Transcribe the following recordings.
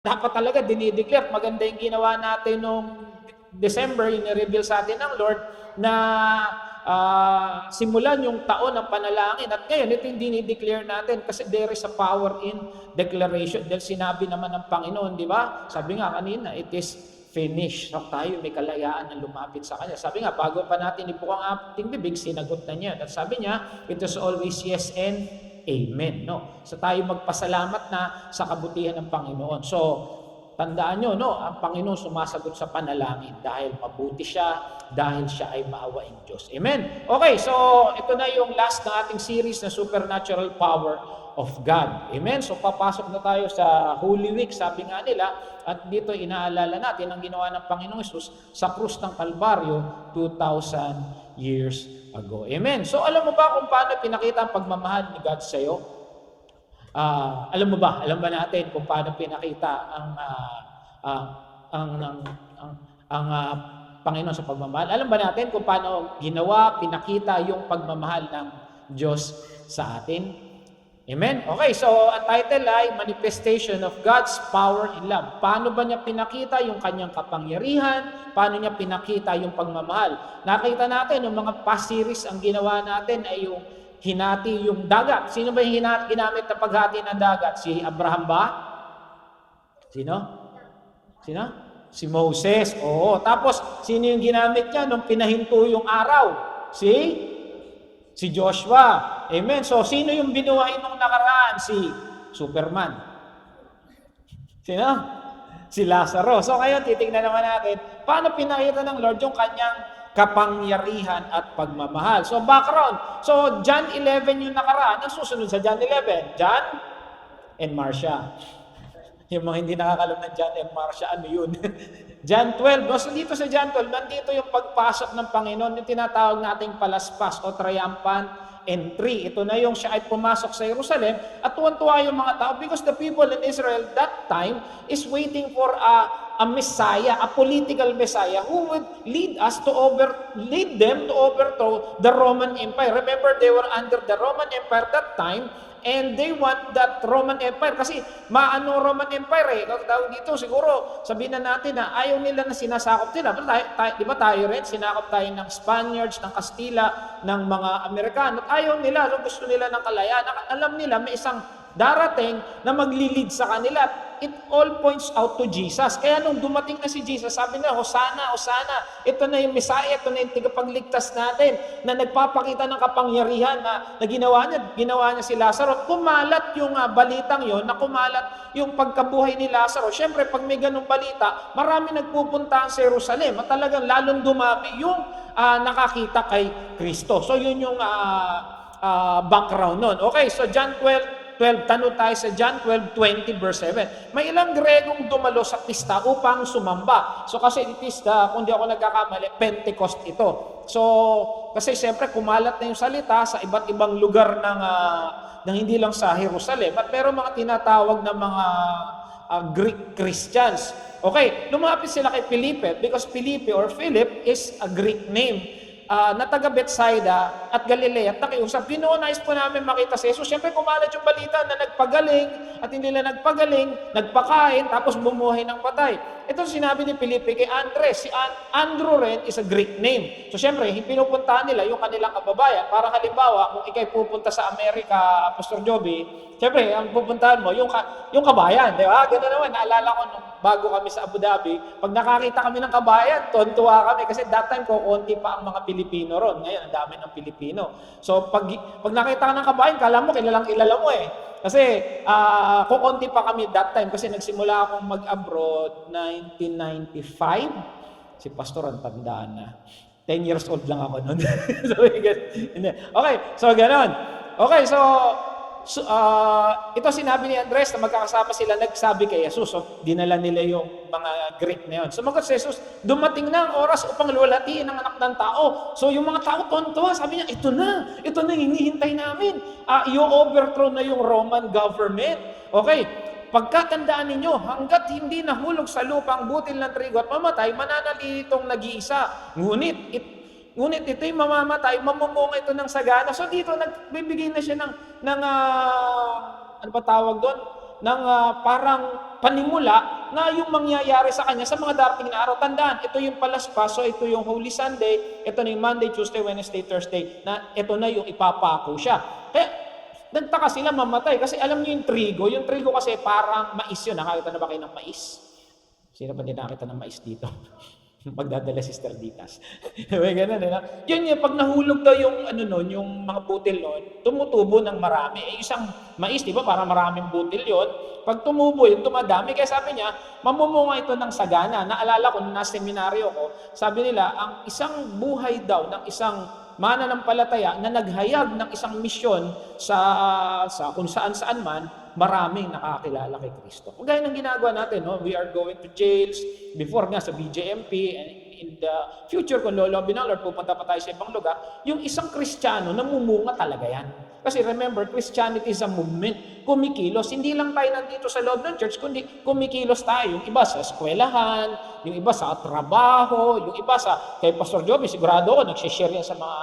dapat talaga dinideclare. Maganda yung ginawa natin noong December, yung reveal sa atin ng Lord na simulan yung taon ng panalangin. At ngayon, ito yung dinideclare natin kasi there is a power in declaration. Dahil sinabi naman ng Panginoon, di ba? Sabi nga kanina, it is finished. So tayo may kalayaan na lumapit sa Kanya. Sabi nga, bago pa natin ibukang ating bibig, sinagot na niya. At sabi niya, it is always yes and amen. No? So tayo magpasalamat na sa kabutihan ng Panginoon. So, tandaan nyo, no, ang Panginoon sumasagot sa panalangin dahil mabuti siya, dahil siya ay maawaing Diyos. Amen? Okay, so ito na yung last ng ating series na Supernatural Power of God. Amen? So papasok na tayo sa Holy Week, sabi nga nila, at dito inaalala natin ang ginawa ng Panginoong Hesus sa krus ng Kalbaryo 2,000 years ago. Amen? So alam mo ba kung paano pinakita ang pagmamahal ni God sa iyo? Alam ba natin kung paano pinakita ang Panginoon sa pagmamahal? Alam ba natin kung paano ginawa, pinakita yung pagmamahal ng Diyos sa atin? Amen? Okay, so ang title ay Manifestation of God's Power in Love. Paano ba niya pinakita yung kanyang kapangyarihan? Paano niya pinakita yung pagmamahal? Nakita natin, yung mga past series, ang ginawa natin ay yung hinati yung dagat. Sino ba yung ginamit na paghati ng dagat? Si Abraham ba? Sino? Si Moses. Oo. Tapos, sino yung ginamit niya nung pinahinto yung araw? Si Joshua. Amen. So, sino yung binuhay nung nakaraan? Si Superman. Sino? Si Lazaro. So, ngayon, titignan naman natin, paano pinakita ng Lord yung kanyang kapangyarihan at pagmamahal. So, background. So, John 11 yung nakaraan. Ang susunod sa John 11? John and Marcia. Yung mga hindi nakakalam ng John and Marcia, ano yun? John 12. So, dito sa John 12, nandito yung pagpasok ng Panginoon, yung tinatawag nating palaspas o triumphant entry. Ito na yung siya ay pumasok sa Jerusalem at tuwan-tuwa yung mga tao because the people in Israel that time is waiting for a Messiah, a political Messiah who would lead them to overthrow the Roman Empire. Remember, they were under the Roman Empire that time and they want that Roman Empire kasi maano Roman Empire eh. Tawag dito siguro sabihin na natin na ayaw nila na sinasakop nila. Di ba tayo rin? Sinakop tayo ng Spaniards, ng Kastila, ng mga Amerikano. At ayaw nila, gusto nila ng kalayaan. Alam nila may isang darating na maglilid sa kanila. It all points out to Jesus. Kaya nung dumating na si Jesus, sabi nila, Hosanna, Hosanna. Ito na yung Messiah, ito na yung tigapagligtas natin na nagpapakita ng kapangyarihan na ginawa niya si Lazaro. Kumalat yung balitang yon, na kumalat yung pagkabuhay ni Lazaro. Siyempre, pag may ganung balita, marami nagpupuntahan sa Jerusalem at talagang lalong dumami yung nakakita kay Kristo. So yun yung background nun. Okay, so John 12, tanong tayo sa John 12:20 verse 7. May ilang Gregong dumalo sa pista upang sumamba. So kasi pista, kung di ako nagkakamali, Pentecost ito. So kasi siyempre kumalat na yung salita sa iba't ibang lugar ng hindi lang sa Jerusalem. At meron mga tinatawag na mga Greek Christians. Okay, lumapit sila kay Felipe because Felipe or Philip is a Greek name. Na taga Bethsaida at Galilea at nakiusap, nais po namin makita si Jesus. Siyempre kumalat yung balita na nagpagaling at hindi nila nagpagaling, nagpakain, tapos bumuhay ng patay. Ito sinabi ni Felipe kay Andres. Si Andrew rin is a Greek name. So siyempre, pinupuntahan nila yung kanilang kababayan. Parang halimbawa, kung ikay pupunta sa Amerika, Pastor Joby, siyempre, ang pupuntahan mo, yung kabayan, di ba? Gano'n naman, naalala ko nung bago kami sa Abu Dhabi, pag nakakita kami ng kabayan, tontuwa kami kasi that time konti pa ang mga Pilipino ron. Ngayon, ang dami ng Pilipino. So, pag nakita ka ng kabayan, kala mo, kilalang kilala mo eh. Kasi, konti pa kami that time kasi nagsimula akong mag-abroad 1995. Si Pastor, ang tandaan na. 10 years old lang ako noon. Okay, so gano'n. Okay, so ito sinabi ni Andres na magkakasama sila, nagsabi kay Jesus. So, dinala nila yung mga Greek na yun. Sumagot si Jesus, dumating na ang oras upang luwalhatiin ang anak ng tao. So, yung mga tao tontuwa, sabi niya, ito na hinihintay namin. I-overthrow na yung Roman government. Okay, pagkatandaan ninyo, hanggat hindi nahulog sa lupa ang butil ng trigo at mamatay, mananalitong nag-iisa. Ngunit ito'y mamamatay, mamumunga ito ng sagana. So dito, nagbibigay na siya ng ano pa tawag doon? parang panimula na yung mangyayari sa kanya sa mga darating na araw. Tandaan, ito yung palaspaso, ito yung Holy Sunday, ito na yung Monday, Tuesday, Wednesday, Thursday, na ito na yung ipapako siya. Kaya nagtaka sila mamatay kasi alam niyo yung trigo kasi parang mais yun. Nakakita na ba kayo ng mais? Sino pa din nakita ng mais dito? Pagdadala si Sister Ditas. May ganun, Yun yung pag nahulog daw yung yung mga butil noon, tumutubo ng marami. Isang mais, di ba, para maraming butil yon. Pag tumubo yun, tumadami. Kaya sabi niya, mamumunga ito ng sagana. Naalala ko, nung nasa seminaryo ko, sabi nila, ang isang buhay daw ng isang mananampalataya na naghayag ng isang misyon sa kung saan-saan man, maraming nakakilala kay Kristo. Kung gaya ng ginagawa natin, we are going to jails, before nga sa BJMP, and in the future, kung lolobin ng Lord, pupunta pa tayo sa ibang lugar, yung isang Kristiyano, namumunga talaga yan. Kasi remember, Christianity is a movement. Kumikilos. Hindi lang tayo nandito sa loob ng church, kundi kumikilos tayo. Yung iba sa eskwelahan, yung iba sa trabaho, yung iba kay Pastor Joby, sigurado ako, nagsishare yan sa mga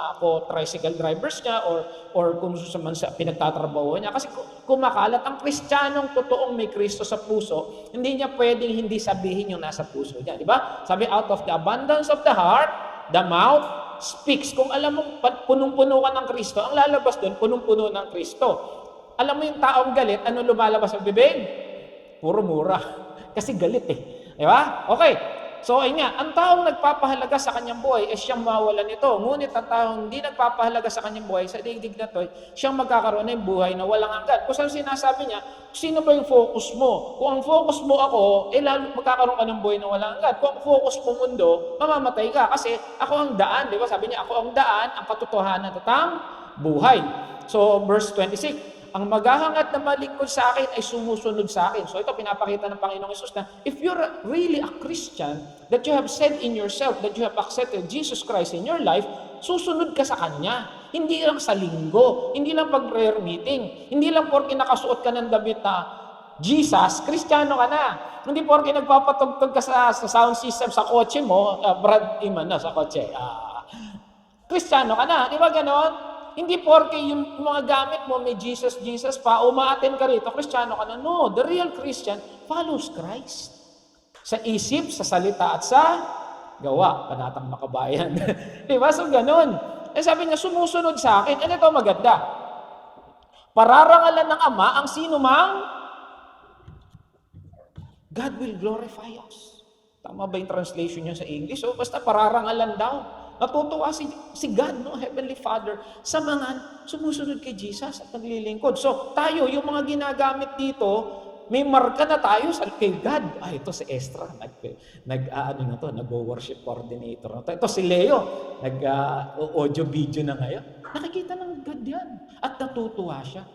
tricycle drivers niya or kung sa pinagtatrabaho niya. Kasi kumakalat. Ang Kristiyanong totoong may Kristo sa puso, hindi niya pwedeng hindi sabihin yung nasa puso niya. Di ba? Sabi, out of the abundance of the heart, the mouth speaks. Kung alam mo, punong-puno ka ng Kristo, ang lalabas doon, punong-puno ng Kristo. Alam mo yung taong galit, ano lumalabas sa bibig? Puro mura. Kasi galit Di ba? Okay. So, ayun nga, ang taong nagpapahalaga sa kanyang buhay ay siyang mawawalan nito. Ngunit ang taong hindi nagpapahalaga sa kanyang buhay, sa digdig na to, siyang magkakaroon ng buhay na walang hanggan. Kung saan sinasabi niya, sino ba yung focus mo? Kung ang focus mo ako, lalo magkakaroon ka ng buhay na walang hanggan. Kung ang focus mo mundo, mamamatay ka. Kasi ako ang daan, di ba? Sabi niya, ako ang daan, ang katotohanan at ang buhay. So, verse 26, ang maghahangad na malingkod sa akin ay sumusunod sa akin. So ito pinapakita ng Panginoong Hesus na if you're really a Christian, that you have said in yourself that you have accepted Jesus Christ in your life, susunod ka sa Kanya. Hindi lang sa linggo, hindi lang pag prayer meeting, hindi lang porke nakasuot ka ng damit na Jesus, Kristiyano ka na. Hindi porke nagpapatugtog ka sa sound system sa kotse mo, Brad Iman na sa kotse, Kristiyano ka na. Di ba ganon? Hindi porke yung mga gamit mo may Jesus pa, umaaten ka rito, Kristiyano ka na. No, the real Christian follows Christ. Sa isip, sa salita at sa gawa. Panatang makabayan. Diba? So, ganun. Sabi niya, sumusunod sa akin. Ano ito maganda? Pararangalan ng Ama ang sino mang God will glorify us. Tama ba yung translation niya sa English? So, basta pararangalan daw. Natutuwa si God, Heavenly Father, sa mga sumusunod kay Jesus at naglilingkod. So, tayo, yung mga ginagamit dito, may marka na tayo kay God. Ito si Estra, nag-worship coordinator na to. Ito si Leo, nag-audio-video na ngayon. Nakikita ng God yan. At natutuwa siya.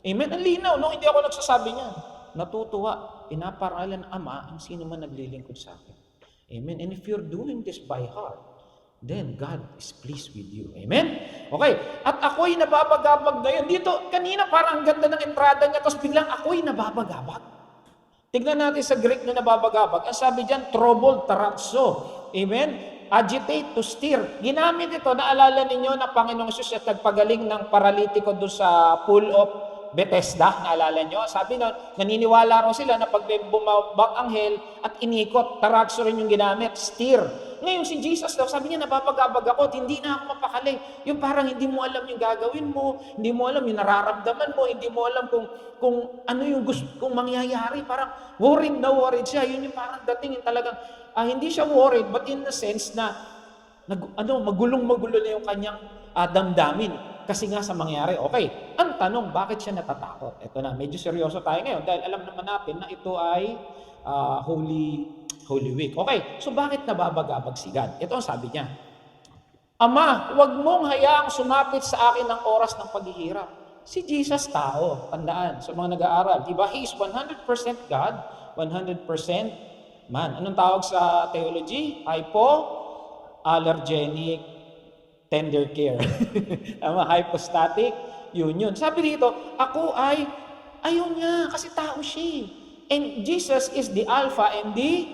Amen? Ang linaw, Hindi ako nagsasabi niyan. Natutuwa. Pinaparangalan ng Ama ang sino man naglilingkod sa akin. Amen? And if you're doing this by heart, then God is pleased with you. Amen? Okay. At ako'y nababagabag ngayon. Dito, kanina parang ang ganda ng entrada niya, tapos biglang ako'y nababagabag. Tignan natin sa Greek na nababagabag. Ang sabi diyan, troubled, taratso. Amen? Agitate, to stir. Ginamit ito, naalala ninyo na Panginoong Jesus at nagpagaling ng paralitiko doon sa pool of Bethesda, naalala nyo? Sabi nun, naniniwala raw sila na pag may bumabang anghel at inikot, taratso rin yung ginamit, stir. Ngayon si Jesus daw, sabi niya, nababagabag ako at hindi na ako mapakali. Yung parang hindi mo alam yung gagawin mo, hindi mo alam yung nararamdaman mo, hindi mo alam kung ano yung gusto kung mangyayari. Parang worried na worried siya. Yun yung parang dating yung talagang, hindi siya worried, but in the sense na magulong-magulo na yung kanyang damdamin. Kasi nga sa mangyari, okay. Ang tanong, bakit siya natatakot? Ito na, medyo seryoso tayo ngayon dahil alam naman natin na ito ay Holy Week. Okay, so bakit nababagabag si God? Ito ang sabi niya. Ama, huwag mong hayaang sumapit sa akin ng oras ng paghihirap. Si Jesus tao, tandaan, sa mga nag-aaral. Diba? He is 100% God, 100% man. Anong tawag sa theology? Hypoallergenic tender care. Hypostatic union. Sabi dito, ako ayaw niya kasi tao siya. And Jesus is the Alpha and the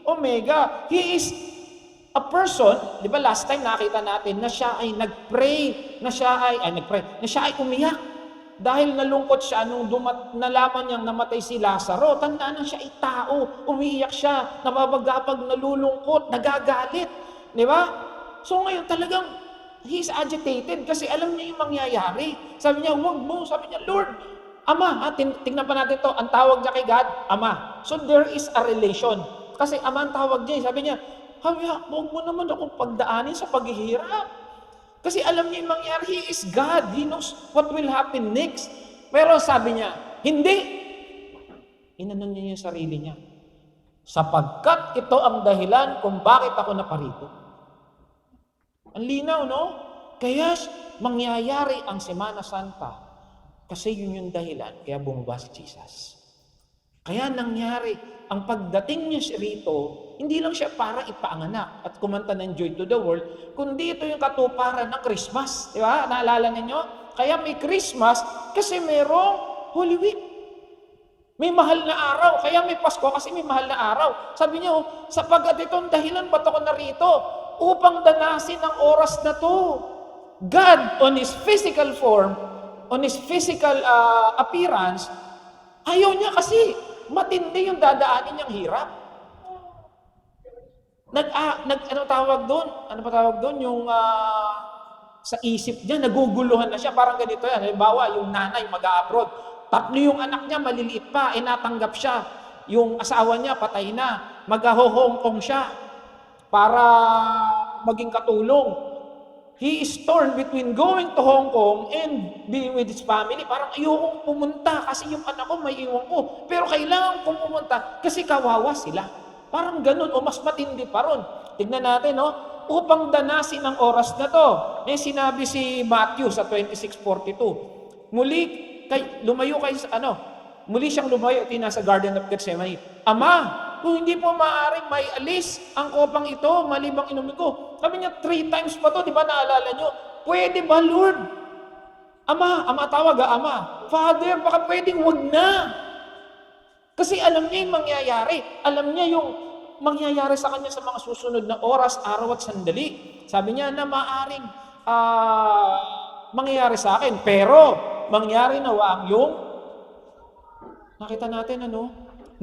Omega. He is a person, di ba last time nakita natin na siya ay nag-pray, na siya ay umiyak. dahil nalungkot siya nung nalaman niyang namatay si Lazaro, tandaan na siya ay tao, umiiyak siya, nababagapag, nalulungkot, nagagalit. Di ba? So ngayon talagang he's agitated kasi alam niya yung mangyayari. Sabi niya, wag mo. Sabi niya, Lord, Ama. Tingnan pa natin to. Ang tawag niya kay God, Ama. So there is a relation. Kasi Ama ang tawag niya. Sabi niya, wag mo naman akong pagdaanin sa paghihirap. Kasi alam niya yung mangyayari. He is God. He knows what will happen next. Pero sabi niya, hindi. Inanon niya yung sarili niya. Sapagkat ito ang dahilan kung bakit ako naparito. Ang linaw, no? Kaya mangyayari ang Semana Santa. Kasi yun yung dahilan. Kaya bumaba si Jesus. Kaya nangyari, ang pagdating niya rito, hindi lang siya para ipaanganak at kumanta ng Joy to the World, kundi ito yung katuparan ng Christmas. Di ba? Naalala ninyo? Kaya may Christmas kasi merong Holy Week. May mahal na araw. Kaya may Pasko kasi may mahal na araw. Sabi niyo, sapagkat itong dahilan ba't ako narito? Upang danasin ang oras na to. God, on His physical form, on His physical appearance, ayaw niya kasi matindi yung dadaanin niyang hirap. Ano tawag doon? Ano pa tawag doon? Yung sa isip niya, naguguluhan na siya. Parang ganito yan. Halimbawa, yung nanay mag-a-abroad. 3 yung anak niya, maliliit pa, natanggap siya. Yung asawa niya, patay na. Mag-Hong Kong siya para maging katulong. He is torn between going to Hong Kong and being with his family. Parang ayokong pumunta kasi yung anak ko may iwan ko. Pero kailangan kong pumunta kasi kawawa sila. Parang ganun o mas matindi pa ron. Tignan natin, no? Upang danasin ang oras na to. May sinabi si Matthew sa 26:42. Muli siyang lumayo, nasa Garden of Gethsemane. Ama, kung hindi po maaaring may alis ang kopang ito, malibang inumin ko. Sabi niya, 3 times pa to, di ba naalala niyo? Pwede ba, Lord? Ama tawag Ama. Father, baka pwedeng wag na. Kasi alam niya yung mangyayari. Alam niya yung mangyayari sa kanya sa mga susunod na oras, araw at sandali. Sabi niya na maaaring mangyayari sa akin. Pero, mangyari na ang yung nakita natin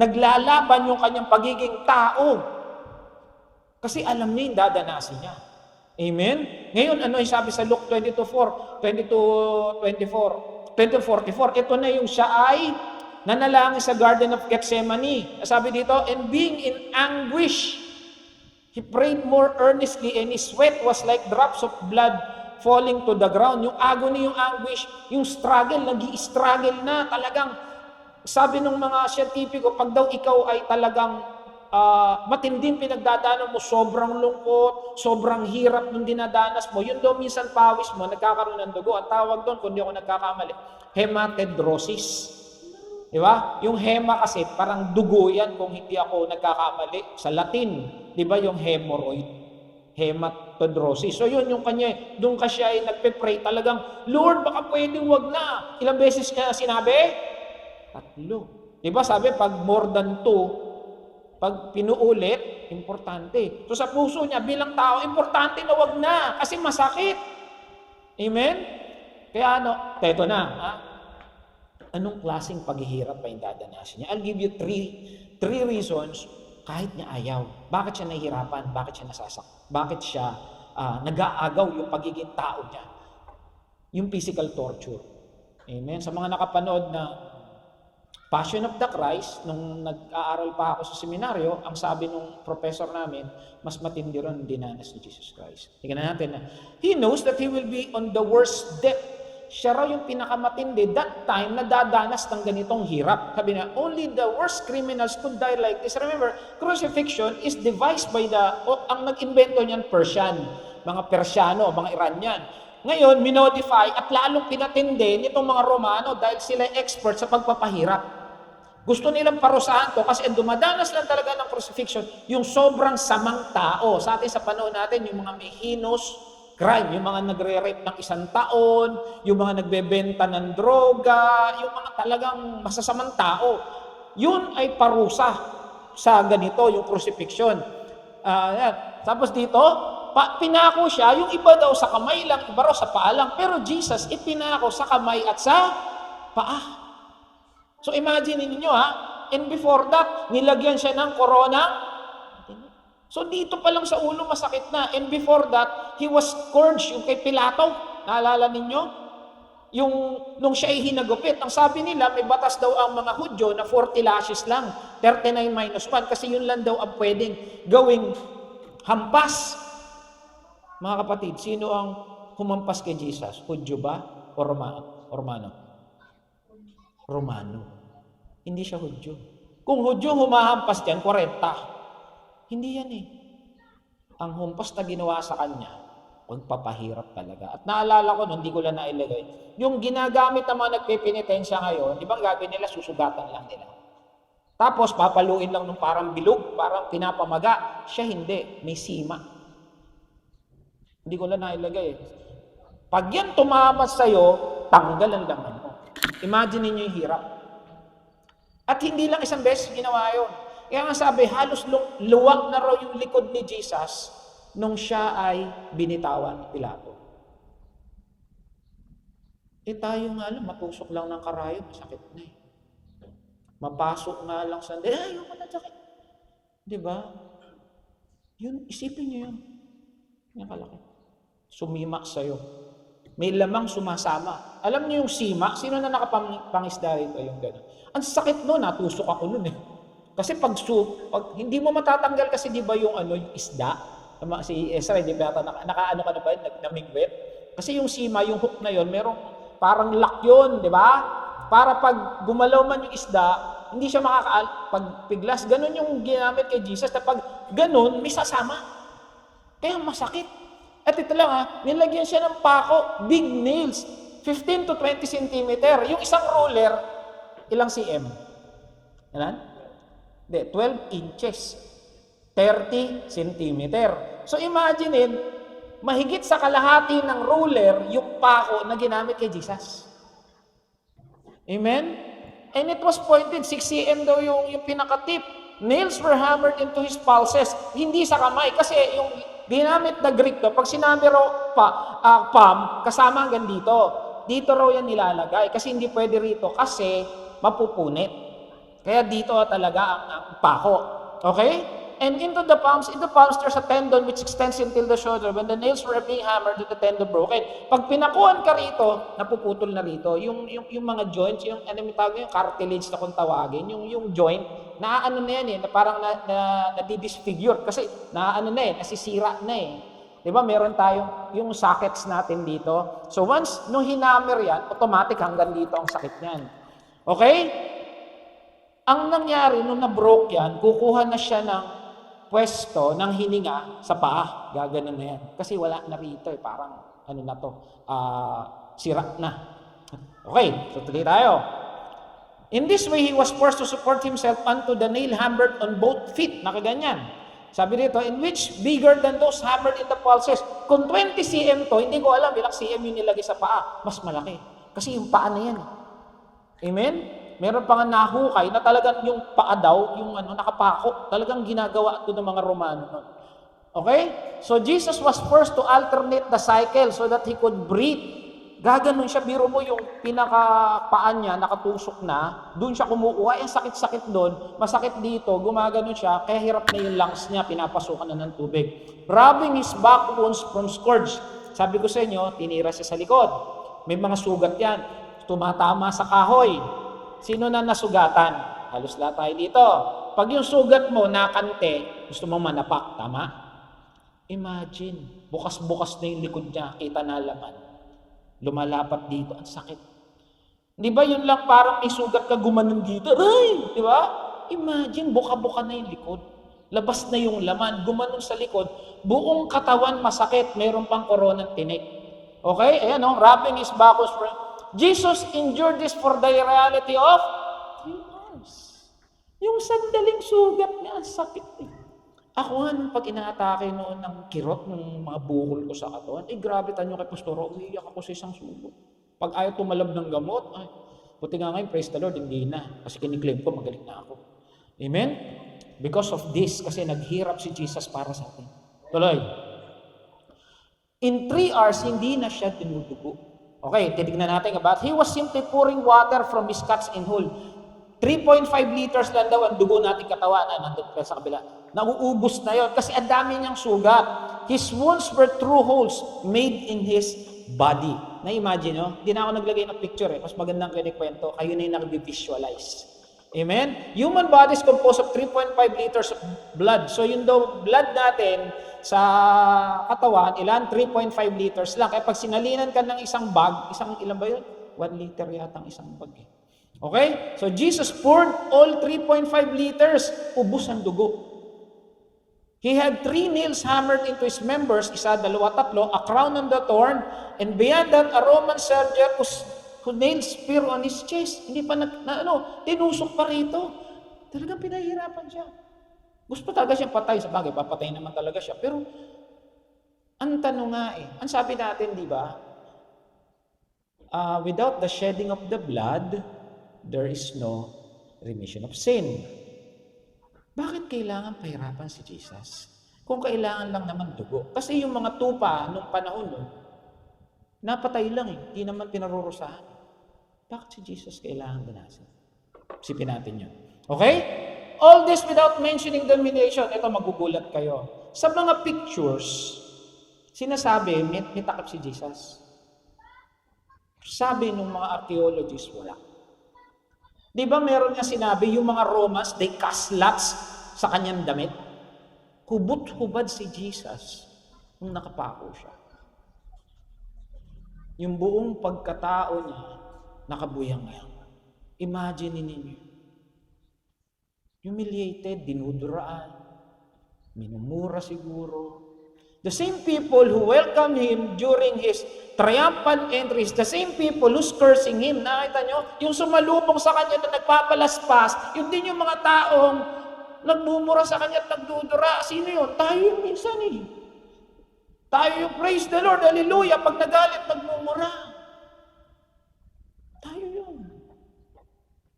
naglalaban yung kanyang pagiging tao. Kasi alam niya yung dadanasin niya. Amen? Ngayon, yung sabi sa Luke 22:44, ito na yung siya ay nanalangin sa Garden of Gethsemane. Sabi dito, and being in anguish, he prayed more earnestly and his sweat was like drops of blood falling to the ground. Yung agony, yung anguish, yung struggle, nag-i-struggle na talagang. Sabi ng mga siyentipiko, pag daw ikaw ay talagang matinding pinagdadaanan mo, sobrang lungkot, sobrang hirap nung dinadanas mo, yun daw minsan pawis mo, nagkakaroon ng dugo. Ang tawag doon, kung di ako nagkakamali, hematidrosis. Di ba? Yung hema kasi, parang dugo yan kung hindi ako nagkakamali. Sa Latin, di ba yung hemorrhoid? Hematidrosis. So yun yung kanya, doon ka siya ay nagpe-pray talagang, Lord, baka pwedeng wag na. Ilang beses kaya sinabi? 3. Diba sabi, pag more than 2, pag pinuulit, importante. So sa puso niya, bilang tao, importante na wag na, kasi masakit. Amen? Kaya eto na, anong klaseng paghihirap pa yung dadanasin niya? I'll give you three reasons kahit niya ayaw. Bakit siya nahihirapan? Bakit siya nasasak? Bakit siya nag-aagaw yung pagiging tao niya? Yung physical torture. Amen? Sa mga nakapanood na Passion of the Christ, nung nag-aaral pa ako sa seminaryo, ang sabi nung professor namin, mas matindi ron dinanas ni Jesus Christ. Tingnan natin na, He knows that He will be on the worst death. Siya raw yung pinakamatindi that time na dadanas ng ganitong hirap. Sabi na, only the worst criminals could die like this. Remember, crucifixion is devised by ang nag-invento niyan Persian, mga Persiano, mga Iranian. Ngayon, minodify at lalong pinatindi nitong mga Romano dahil sila expert sa pagpapahirap. Gusto nilang parusahan to kasi dumadanas lang talaga ng crucifixion yung sobrang samang tao. Sa atin sa panahon natin, yung mga may heinous crime, yung mga nagre-rape ng 1 taon, yung mga nagbebenta ng droga, yung mga talagang masasamang tao. Yun ay parusa sa ganito, yung crucifixion. Tapos dito, pinako siya, yung iba daw sa kamay lang, iba raw sa paa lang. Pero Jesus, ipinako sa kamay at sa paa. So imagine niyo and before that, nilagyan siya ng corona. So dito pa lang sa ulo masakit na. And before that, he was scourged, yung kay Pilato. Naalala ninyo? Yung nung siya ay hinagupit, ang sabi nila, may batas daw ang mga Hudyo na 40 lashes lang, 39 minus 1, kasi yun lang daw ang pwedeng gawing hampas. Mga kapatid, sino ang humampas kay Jesus? Hudyo ba? O Romano? Romano. Hindi siya Hudyo. Kung Hudyo humahampas diyan, 40. Hindi yan eh. Ang humpas na ginawa sa kanya, magpapahirap talaga. At naalala ko, hindi ko lang nailagay, yung ginagamit ng mga nagpipinitensya ngayon, di ba ang gagawin nila, susugatan lang nila. Tapos, papaluin lang ng parang bilog, parang pinapamaga. Siya hindi, may sima. Hindi ko lang nailagay. Pag yan tumamas sa'yo, tanggal ang laman mo. Imagine niyo yung hirap. At hindi lang isang beses ginawa yun. Kaya nga sabi, halos luwag na raw yung likod ni Jesus nung siya ay binitawan ni Pilato. Tayo nga lang, matusok lang ng karayo, masakit na eh. Mapasok nga lang sa ayoko na sakit. Diba? Yun, isipin niyo yun. Nakalaki. Sumima sa'yo. May lamang sumasama. Alam niyo yung sima? Sino na nakapangisda rito yung gano'n? Ang sakit nun, natusok ako nun eh. Kasi pag hindi mo matatanggal kasi di ba yung yung isda? Si Ezra, di ba nakaano ka na ba, namingwit? Kasi yung sima, yung hook na yon, merong parang lock yun, di ba? Para pag gumalaw man yung isda, hindi siya pag piglas, ganun yung ginamit kay Jesus, na pag ganun, may sasama. Kaya masakit. At ito lang nilagyan siya ng pako, big nails, 15 to 20 cm. Yung isang ruler, ilang cm? Ilan? 12 inches. 30 cm. So imagine mahigit sa kalahati ng ruler yung pako na ginamit kay Jesus. Amen? And it was pointed, 6 cm daw yung pinakatip. Nails were hammered into his pulses. Hindi sa kamay. Kasi yung ginamit na Greek to, pag sinabi raw palm, kasama hanggang dito. Dito raw yan nilalagay. Kasi hindi pwede rito kasi mapupunit. Kaya dito talaga ang pako. Okay? And in the palms, there's a tendon which extends until the shoulder. When the nails were being hammered, the tendon broken. Pag pinakuhan ka rito, napuputol na rito. Yung mga joints, yung tawag yung cartilage na kung tawagin, yung joint, naaano na yan na parang na-disfigure. Kasi nasisira na eh. Diba, meron tayong yung sockets natin dito. So once, nung hinammer yan, automatic hanggang dito ang sakit niyan. Okay? Ang nangyari, nung na-broke yan, kukuha na siya ng pwesto ng hininga sa paa. Gaganon na yan. Kasi wala na rito parang sira na. Okay, so tuloy tayo. In this way, he was forced to support himself onto the nail hammered on both feet. Nakaganyan. Sabi dito, in which bigger than those hammered in the pulses. Kung 20 cm to, hindi ko alam ilang cm yung nilagay sa paa. Mas malaki. Kasi yung paa na yan. Amen? Meron pa nga nahukay na talagang yung paa daw, yung nakapako, talagang ginagawa ito ng mga Romano. Okay? So Jesus was forced to alternate the cycle so that he could breathe. Gaganon siya, biro mo yung pinakapaan niya, nakatusok na, doon siya kumukuha, sakit-sakit doon, masakit dito, gumaganon siya, kaya hirap na yung lungs niya, pinapasukan na ng tubig. Rubbing his back wounds from scourge. Sabi ko sa inyo, tinira siya sa likod. May mga sugat yan. Tumatama sa kahoy. Sino na nasugatan? Halos lahat tayo dito. Pag yung sugat mo nakante, gusto mong manapak, tama? Imagine, bukas-bukas na yung likod niya, kita na laman. Lumalapat dito, ang sakit. Di ba yun lang parang may sugat ka gumanon dito? Ay! Di ba? Imagine, buka-buka na yung likod. Labas na yung laman, gumanon sa likod. Buong katawan masakit, mayroon pang koronang tinik. Okay? Ayan rubbing his back. Jesus endured this for the reality of 3 months. Yung sandaling sugat niya, ang sakit eh. Ako nga, pag inaatake noon ng kirot, ng mga bukol ko sa katawan, grabe tanyo kay Pastoro, umiiyak ako sa isang sugat. Pag ayaw tumalab ng gamot, buti nga ngayon, praise the Lord, hindi na. Kasi kiniklaim ko, magaling na ako. Amen? Because of this, kasi naghirap si Jesus para sa atin. Tuloy. In 3 hours, hindi na siya tinudugo. Okay, titignan natin about, he was simply pouring water from his cuts and hole. 3.5 liters lang daw ang dugo nating katawan. Nandun pa sa kabila. Nauubos na yon kasi ang dami niyang sugat. His wounds were true holes made in his body. Na-imagine nyo? Hindi na ako naglagay ng picture eh. Mas magandang kinikwento. Kayo na yung nag-visualize. Amen? Human body is composed of 3.5 liters of blood. So yung daw blood natin sa katawan, ilan? 3.5 liters lang. Kaya pag sinalinan ka ng isang bag, ilan ba yun? 1 liter yata ang isang bag eh. Okay? So Jesus poured all 3.5 liters. Ubus ang dugo. He had 3 nails hammered into his members, isa, dalawa, tatlo, a crown on the thorn, and beyond that, a Roman soldier who nailed spear on his chest. Hindi pa tinusok pa rito. Talagang pinahihirapan siya. Gusto talaga siya patay. Sa bagay, papatay naman talaga siya. Pero, ang tanong nga ang sabi natin, di ba? Without the shedding of the blood, there is no remission of sin. Bakit kailangan pahirapan si Jesus? Kung kailangan lang naman dugo. Kasi yung mga tupa nung panahon nun, napatay lang hindi naman pinarurusahan. Bakit si Jesus kailangan danasin? Isipin natin yun. Okay? All this without mentioning domination. Ito, magugulat kayo. Sa mga pictures, sinasabi, may takip si Jesus. Sabi ng mga archaeologists, wala. Di ba meron nga sinabi, yung mga Romans, they cast lots sa kanyang damit? Hubot-hubad si Jesus nung nakapako siya. Yung buong pagkatao niya, nakabuyang-yang. Imagine ninyo. Humiliated, dinuduraan, minumura siguro. The same people who welcomed him during his triumphant entries, the same people who's cursing him, nakita nyo? Yung sumalubong sa kanya na nagpapalaspas, yun din yung mga taong nagmumura sa kanya at nagdudura. Sino yun? Tayo yung minsan Tayo yung praise the Lord, hallelujah, pag nagalit, nagmumura. Tayo yun.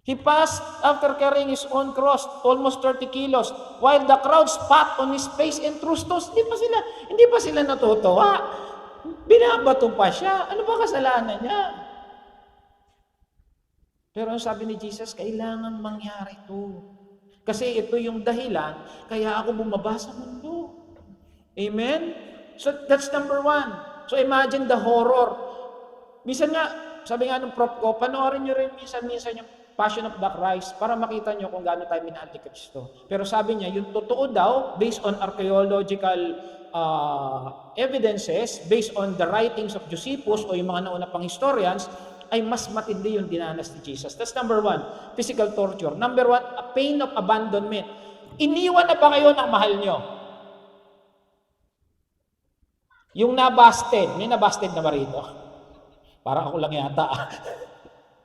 He passed after carrying his own cross, almost 30 kilos, while the crowd spat on his face and threw stones. Hindi pa sila natutuwa. Binabato pa siya. Ano ba kasalanan niya? Pero ang sabi ni Jesus, kailangan mangyari ito. Kasi ito yung dahilan, kaya ako bumaba sa mundo. Amen? So that's number 1. So imagine the horror. Minsan nga, sabi nga ng prof ko, panoorin nyo rin minsan yung Passion of the Christ para makita nyo kung gaano tayo minahal ni Kristo. Pero sabi niya, yung totoo daw, based on archaeological evidences, based on the writings of Josephus o yung mga nauna pang historians, ay mas matindi yung dinanas ni Jesus. That's number 1, physical torture. Number 1, a pain of abandonment. Iniwan na ba kayo ng mahal nyo? Yung nabasted, may nabasted na ba rito? Parang ako lang yata.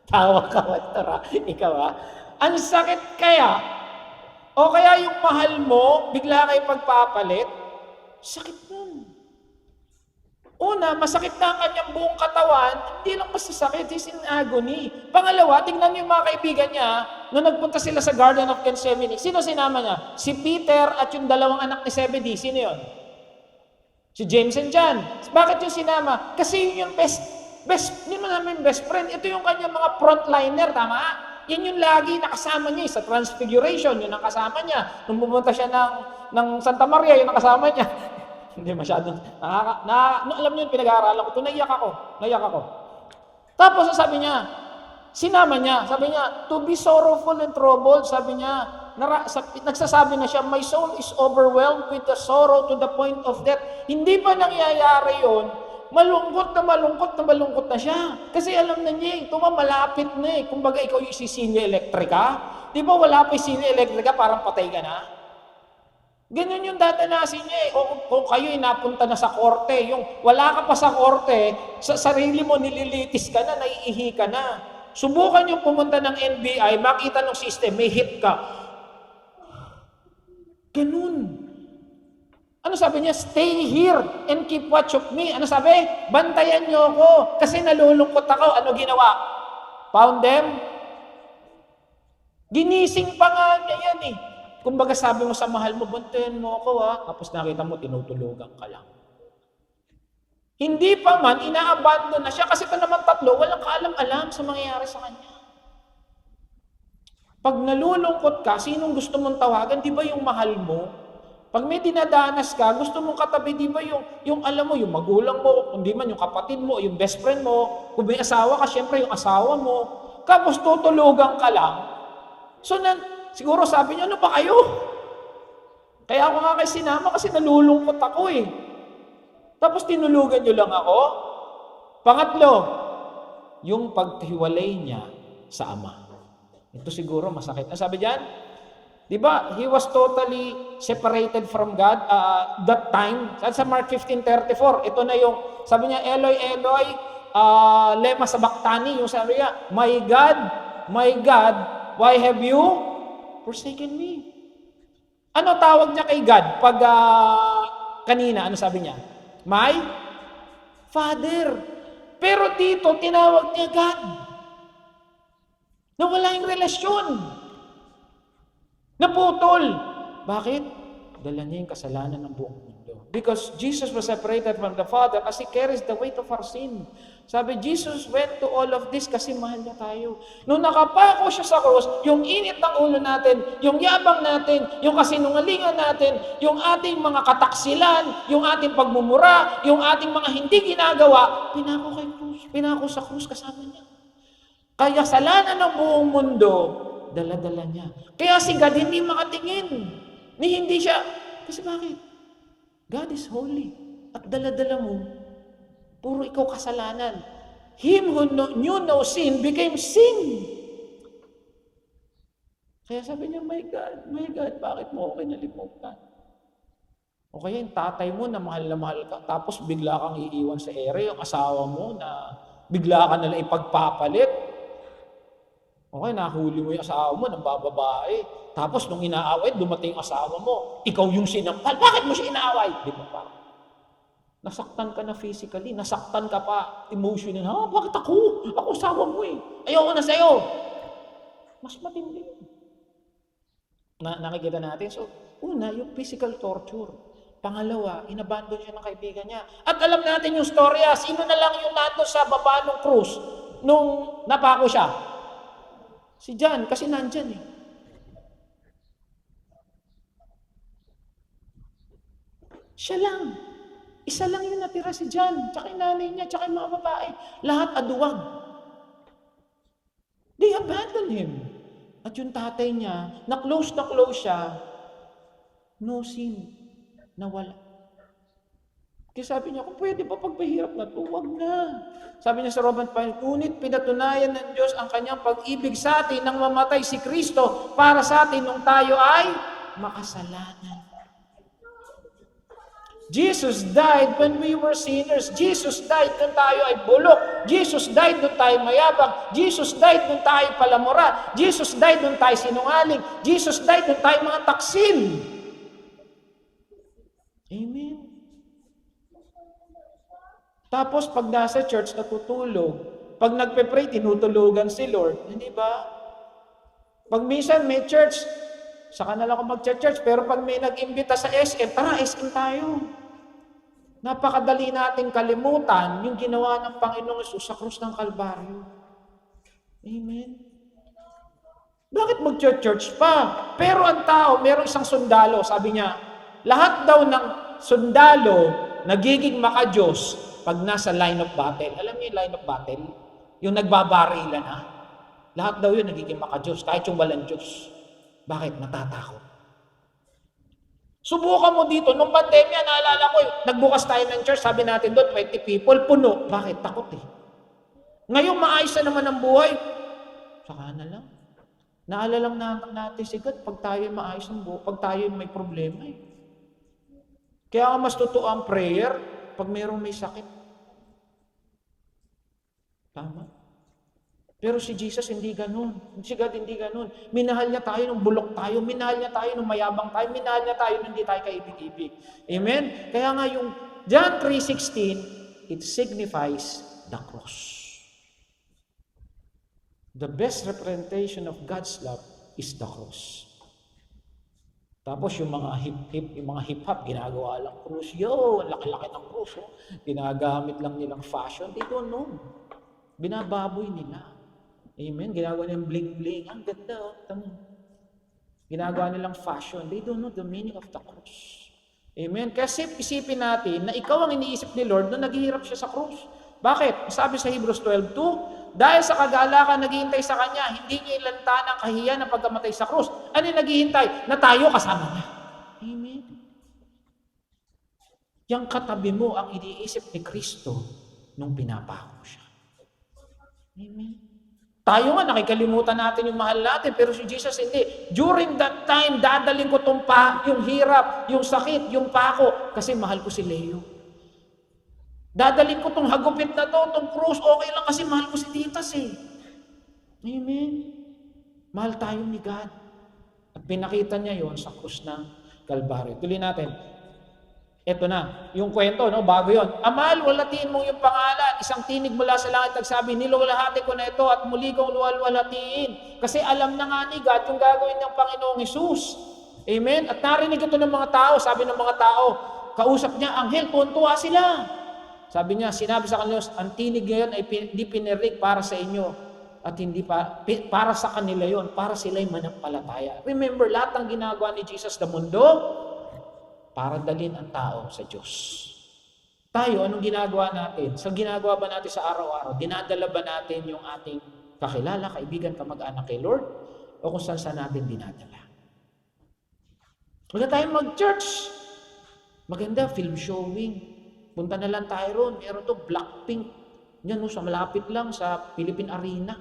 Tawa ka, Tara. Ikaw Ang sakit kaya, o kaya yung mahal mo, bigla kayo pagpapalit, sakit nun. Una, masakit na ang kanyang buong katawan, hindi lang masasakit, he's in agony. Pangalawa, tingnan niyo yung mga kaibigan niya, nung nagpunta sila sa Garden of Gethsemane, sino sinama niya? Si Peter at yung dalawang anak ni Zebedee, sino yun? Si James and John. Bakit yung sinama? Kasi yun yung hindi mo namin best friend. Ito yung kanyang mga frontliner, tama? Yan yung lagi nakasama niya sa Transfiguration, yun ang kasama niya. Nung pumunta siya ng Santa Maria, yun ang kasama niya. Hindi masyadong, alam niyo yung pinag-aaralan ko, ito naiyak ako. Tapos sabi niya, sinama niya, sabi niya, to be sorrowful and troubled, sabi niya, nagsasabi na siya, my soul is overwhelmed with the sorrow to the point of death. Hindi ba nangyayari yun? Malungkot na siya. Kasi alam na niya, ito malapit na Kumbaga ikaw yung sisinya elektrika. Di ba wala pa yung sisinya elektrika, parang patay ka na? Ganyan yung dadanasin niya O kung kayo napunta na sa korte, yung wala ka pa sa korte, sa sarili mo nililitis ka na, naiihi ka na. Subukan yung pumunta ng NBI, makita ng system, may hit ka. Ganun. Ano sabi niya? Stay here and keep watch of me. Ano sabi? Bantayan niyo ako kasi nalulungkot ako. Ano ginawa? Found them? Ginising pa nga niya yan Kumbaga sabi mo sa mahal mo, bantayan mo ako Tapos nakita mo, tinutulugan ka lang. Hindi pa man, ina-abandon na siya kasi ito naman tatlo, walang kaalam-alam sa mangyayari sa kanya. Pag nalulungkot ka, sinong gusto mong tawagan? Di ba yung mahal mo? Pag may dinadanas ka, gusto mong katabi, di ba yung alam mo, yung magulang mo, hindi man yung kapatid mo, yung best friend mo, kung may asawa ka, syempre yung asawa mo. Tapos tutulugan ka lang. So, siguro sabi niya, ano ba kayo? Kaya ako nga kay sinama kasi nalulungkot ako eh. Tapos tinulugan niyo lang ako. Pangatlo, yung paghiwalay niya sa ama. Ito siguro masakit. Ang sabi diyan, di ba, he was totally separated from God that time. Sa Mark 15:34, ito na yung, sabi niya, Eloi, Eloi, lema sabachthani, yung sabi niya, my God, why have you forsaken me? Ano tawag niya kay God? Pag kanina, ano sabi niya? My Father. Pero dito, tinawag niya God. Nawala yung relasyon. Naputol. Bakit? Dala niya yung kasalanan ng buong mundo. Because Jesus was separated from the Father as He carries the weight of our sin. Sabi, Jesus went to all of this kasi mahal niya tayo. Nung nakapako siya sa cross, yung init ng ulo natin, yung yabang natin, yung kasinungalingan natin, yung ating mga kataksilan, yung ating pagmumura, yung ating mga hindi ginagawa, pinako sa krus kasama niya. Kaya kasalanan ng buong mundo, dala-dala niya. Kaya si God hindi makatingin. Hindi siya. Kasi bakit? God is holy. At dala-dala mo, puro ikaw kasalanan. Him who knew no sin became sin. Kaya sabi niya, my God, bakit mo ako kinalimutan? O kaya yung tatay mo na mahal ka, tapos bigla kang iiwan sa ere, yung asawa mo na bigla ka nalang ipagpapalit. Okay, nahuli mo yung asawa mo ng bababae. Tapos nung inaaway, dumating yung asawa mo. Ikaw yung sinampal. Bakit mo siya inaaway? Di ba pa? Nasaktan ka na physically. Nasaktan ka pa emotionally. Bakit ako? Ako asawa mo eh. Ayoko na sa'yo. Mas matindi. Nakikita natin. So, una, yung physical torture. Pangalawa, inabandon siya ng kaibigan niya. At alam natin yung storya. Sino na lang yung nandun sa baba ng krus nung napako siya? Si John, kasi nandyan eh. Siya lang. Isa lang yung natira si John, tsaka yung nanay niya, tsaka yung mga babae. Lahat aduwag. They abandoned him. At yung tatay niya, na close siya, no sin, nawala. Kaya sabi niya, kung pwede ba pagpahirap na ito, huwag na. Sabi niya sa Romans 5, ngunit pinatunayan ng Diyos ang kanyang pag-ibig sa atin nang mamatay si Kristo para sa atin nung tayo ay makasalanan. Jesus died when we were sinners. Jesus died nung tayo ay bulok. Jesus died nung tayo mayabang. Jesus died nung tayo palamura. Jesus died nung tayo sinungaling. Jesus died nung tayo mga taksil. Amen. Tapos pag nasa church, natutulog. Pag nagpe-pray, tinutulugan si Lord. Hindi ba? Pag minsan may church, saka na lang ako mag-church, pero pag may nag-imbita sa SM, tara, SM tayo. Napakadali nating kalimutan yung ginawa ng Panginoong Hesus sa krus ng Kalbaryo. Amen. Bakit mag-church pa? Pero ang tao, merong isang sundalo, sabi niya, lahat daw ng sundalo nagiging makadiyos pag nasa line of battle. Alam niyo yung line of battle? Yung nagbabarila na. Lahat daw yun nagiging makadiyos, kahit yung walang Diyos. Bakit? Natatakot. Subukan mo dito, nung pandemya, naalala ko, nagbukas tayo ng church, sabi natin doon, 20 people, puno. Bakit? Takot eh. Ngayon, maayos na naman ang buhay. Saka na lang. Naalala lang natin si God, pag tayo maayos ang buhay, pag tayo may problema eh. Kaya nga mas totoo ang prayer, pag mayroong may sakit. Tama. Pero si Jesus hindi ganun. Si God hindi ganun. Minahal niya tayo nung bulok tayo. Minahal niya tayo nung mayabang tayo. Minahal niya tayo nung hindi tayo kaibig-ibig. Amen? Kaya nga yung John 3:16, it signifies the cross. The best representation of God's love is the cross. Tapos yung mga hip-hop, ginagawa lang krus. Yo, ang laki-laki ng krus. Oh. Ginagamit lang nilang fashion. They don't know. Binababoy nila. Amen? Ginagawa nilang bling-bling. Ang ganda. Oh. Tama. Ginagawa nilang fashion. They don't know the meaning of the cross. Amen? Kasi isipin natin na ikaw ang iniisip ni Lord nung naghihirap siya sa krus. Bakit? Sabi sa Hebrews 12:2, dahil sa kagalakan naghihintay sa Kanya, hindi niya ilanta ng kahiyan ng pagkamatay sa krus. Ano yung naghihintay? Na tayo kasama niya. Amen? Yang katabi mo ang iniisip ni Kristo nung pinapako siya. Amen? Tayo nga, nakikalimutan natin yung mahal natin, pero si Jesus hindi. During that time, dadaling ko yung hirap, yung sakit, yung pako, kasi mahal ko si Leo. Dadalhin ko tong hagupit na to, tong krus, okay lang kasi mahal ko si Titas eh. Amen? Mahal tayo ni God. At pinakita niya yon sa krus ng Kalbaryo. Tuloy natin. Ito na, yung kwento, no? Bago yon. Amal, walatiin mo yung pangalan. Isang tinig mula sa langit nagsabi, niluwalhati ko na ito at muli kong luwalhatiin. Kasi alam na nga ni God yung gagawin ng Panginoong Hesus. Amen? At narinig ito ng mga tao, sabi ng mga tao, kausap niya, anghel, tuwan-tuwa sila. Sabi niya, sinabi sa kanila, ang tinig ngayon ay hindi pinirig para sa inyo at hindi para sa kanila yon, para sila'y manampalataya. Remember, lahat ng ginagawa ni Jesus sa mundo, para dalhin ang tao sa Diyos. Tayo, anong ginagawa natin? Sa ginagawa ba natin sa araw-araw? Dinadala ba natin yung ating kakilala, kaibigan, kamag-anak kay Lord? O kung saan natin dinadala? Huwag tayong mag-church. Maganda, film showing. Punta na lang tayo ron. Meron to Blackpink. Yan, no, sa malapit lang sa Philippine Arena.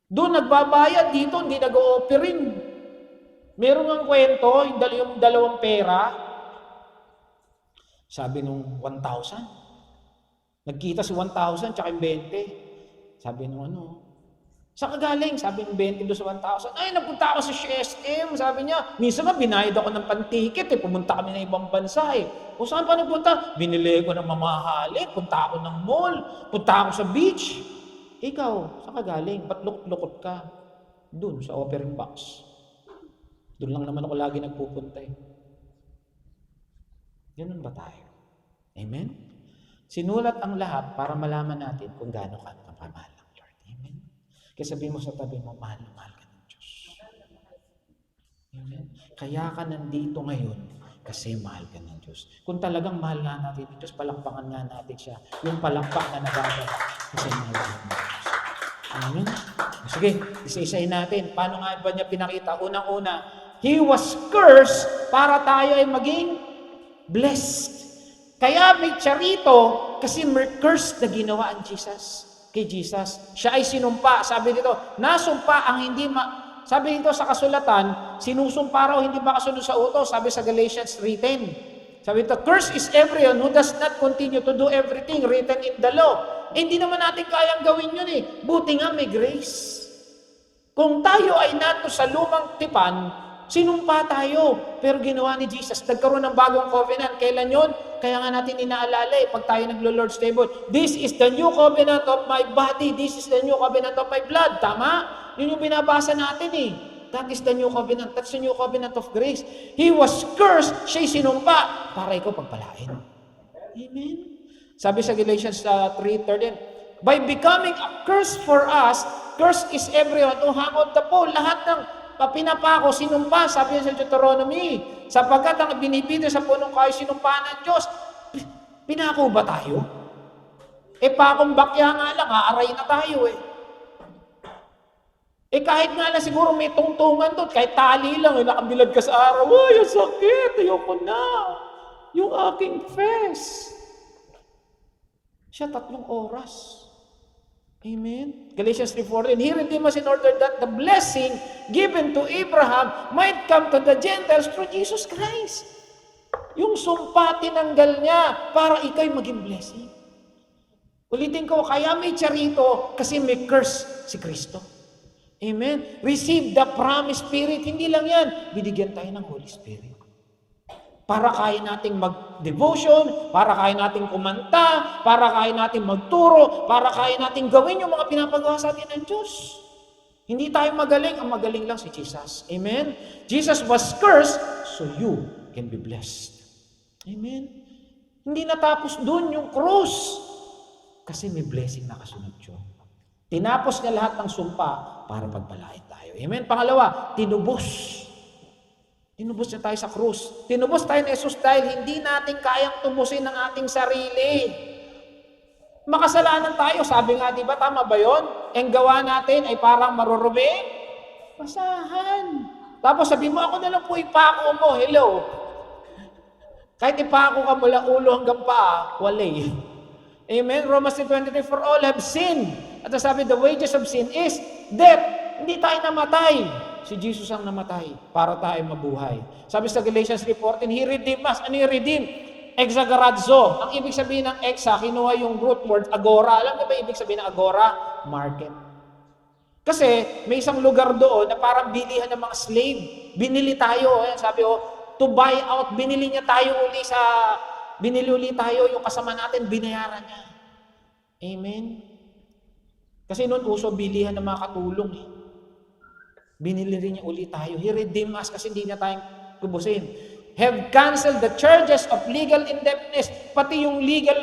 Doon nagbabayad, dito hindi nag-o-operin. Meron ng kwento, yung dalawang pera. Sabi nung 1,000. Nagkita si 1,000 tsaka yung 20. Sabi nung saan ka galing? Sabi ng 20 doon sa 1,000. Ay, napunta ako sa CSM. Sabi niya, minsan nga binayad ako ng pantiket eh. Pumunta kami ng ibang bansa eh. O saan pa nagpunta? Binili ko ng mamahalin. Punta ako ng mall. Punta ako sa beach. Ikaw, saan ka galing? Ba't lukot-lukot ka? Doon, sa offering box. Doon lang naman ako lagi nagpupunta eh. Ganun ba tayo? Amen? Sinulat ang lahat para malaman natin kung gaano ka kapamahal ng Lord. Amen? Kaya sabihin mo sa tabi mo, mahal na mahal ka ng Diyos. Amen? Kaya ka nandito ngayon kasi mahal ka ng Diyos. Kung talagang mahal nga natin ng Diyos, palakpakan nga natin siya. Yung palakpak na nagagawa kasi mahal ka ng Diyos. Amen? Sige, isa-isahin natin. Paano nga ba niya pinakita? Unang-una, He was cursed para tayo ay maging blessed. Kaya may charito kasi may curse na ginawa ang Jesus. Kay Jesus. Siya ay sinumpa. Sabi dito, nasumpa ang hindi sabi dito sa kasulatan, sinusumpa raw hindi makasunod sa utos. Sabi sa Galatians 3:10. Sabi dito, curse is everyone who does not continue to do everything written in the law. Hindi naman natin kayang gawin yun eh. Buti nga may grace. Kung tayo ay nato sa lumang tipan, sinumpa tayo. Pero ginawa ni Jesus, nagkaroon ng bagong covenant. Kailan yun? Kaya nga natin inaalala pag tayo naglo-Lord's table. This is the new covenant of my body. This is the new covenant of my blood. Tama? Yun yung binabasa natin eh. That is the new covenant. That's the new covenant of grace. He was cursed. Siya'y sinumpa para ikaw pagpalain. Amen? Sabi sa Galatians 3:13, by becoming a curse for us, curse is everyone who hang on the pole. Lahat ng pinapako, sinumpa, sabi sa Deuteronomy, sapagkat ang binibida sa punong kahoy, sinumpa ng Diyos. Pinako ba tayo? Pakong bakya nga lang, aaray na tayo eh. Kahit nga na siguro may tungtungan doon, kahit tali lang, nakabilad ka sa araw, ay, ang sakit, ayoko na. Yung aking fest. Siya 3 oras. Amen? Galatians 3:14, He redeemed us in order that the blessing given to Abraham might come to the Gentiles through Jesus Christ. Yung sumpa, tinanggal niya para ikaw'y maging blessing. Ulitin ko, kaya may charito kasi may curse si Kristo. Amen? Receive the promised Spirit. Hindi lang yan. Binigyan tayo ng Holy Spirit. Para kaya nating mag-devotion, para kaya nating kumanta, para kaya nating magturo, para kaya nating gawin yung mga pinapagawa sa atin ng Diyos. Hindi tayo magaling, ang magaling lang si Jesus. Amen? Jesus was cursed, so you can be blessed. Amen? Hindi natapos dun yung cross. Kasi may blessing na kasunod yun. Tinapos niya lahat ng sumpa para pagpalain tayo. Amen? Pangalawa, tinubos. Tinubos niya tayo sa krus. Tinubos tayo ni Jesus dahil hindi natin kayang tubusin ang ating sarili. Makasalanan tayo. Sabi nga, di ba, tama ba yun? Ang gawa natin ay parang marurumi. Basahan. Tapos sabi mo, ako na lang po ipako mo. Hello. Kahit ipako ka mula ulo hanggang paa, wali. Amen? Romans 10:23, for all have sinned. At sabi, the wages of sin is death. Hindi tayo namatay. Si Jesus ang namatay para tayo mabuhay. Sabi sa Galatians 3:14, He redeemed us. Ano yung redeem? Exagorazo. Ang ibig sabihin ng exa, kinuha yung root word agora. Alam niyo ba ibig sabihin ng agora? Market. Kasi may isang lugar doon na parang bilihan ng mga slave. Binili tayo. Ayan, sabi to buy out. Binili uli tayo yung kasama natin, binayaran niya. Amen? Kasi noon uso bilihan ng mga katulong eh. Binili rin niya uli tayo. He redeemed us kasi hindi na tayong tubusin. Have canceled the charges of legal indebtedness. Pati yung legal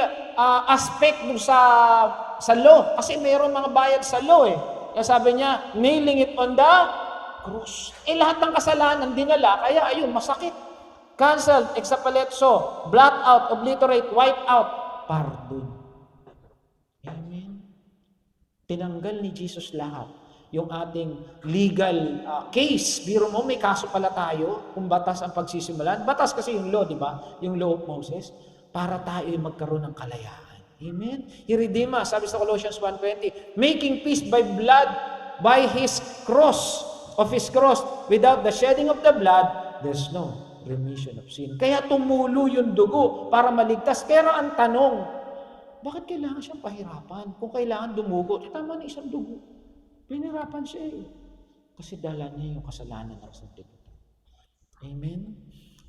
aspect dun sa law. Kasi mayroon mga bayad sa law eh. Kaya sabi niya, nailing it on the cross. Lahat ng kasalanan dinala, kaya ayun, masakit. Canceled, exapaletso, blot out, obliterate, wipe out, pardon. Amen. Tinanggal ni Jesus lahat. Yung ating legal case. Biro mo, may kaso pala tayo kung batas ang pagsisimulan. Batas kasi yung law, di ba? Yung law of Moses. Para tayo magkaroon ng kalayaan. Amen? He redeemed us, sabi sa Colossians 1:20, making peace by blood, by His cross, of His cross. Without the shedding of the blood, there's no remission of sin. Kaya tumulo yung dugo para maligtas. Pero ang tanong, bakit kailangan siyang pahirapan? Kung kailangan dumugo, tama na isang dugo. Pinirapan siya eh. Kasi dala niya yung kasalanan ng sanlibutan. Amen?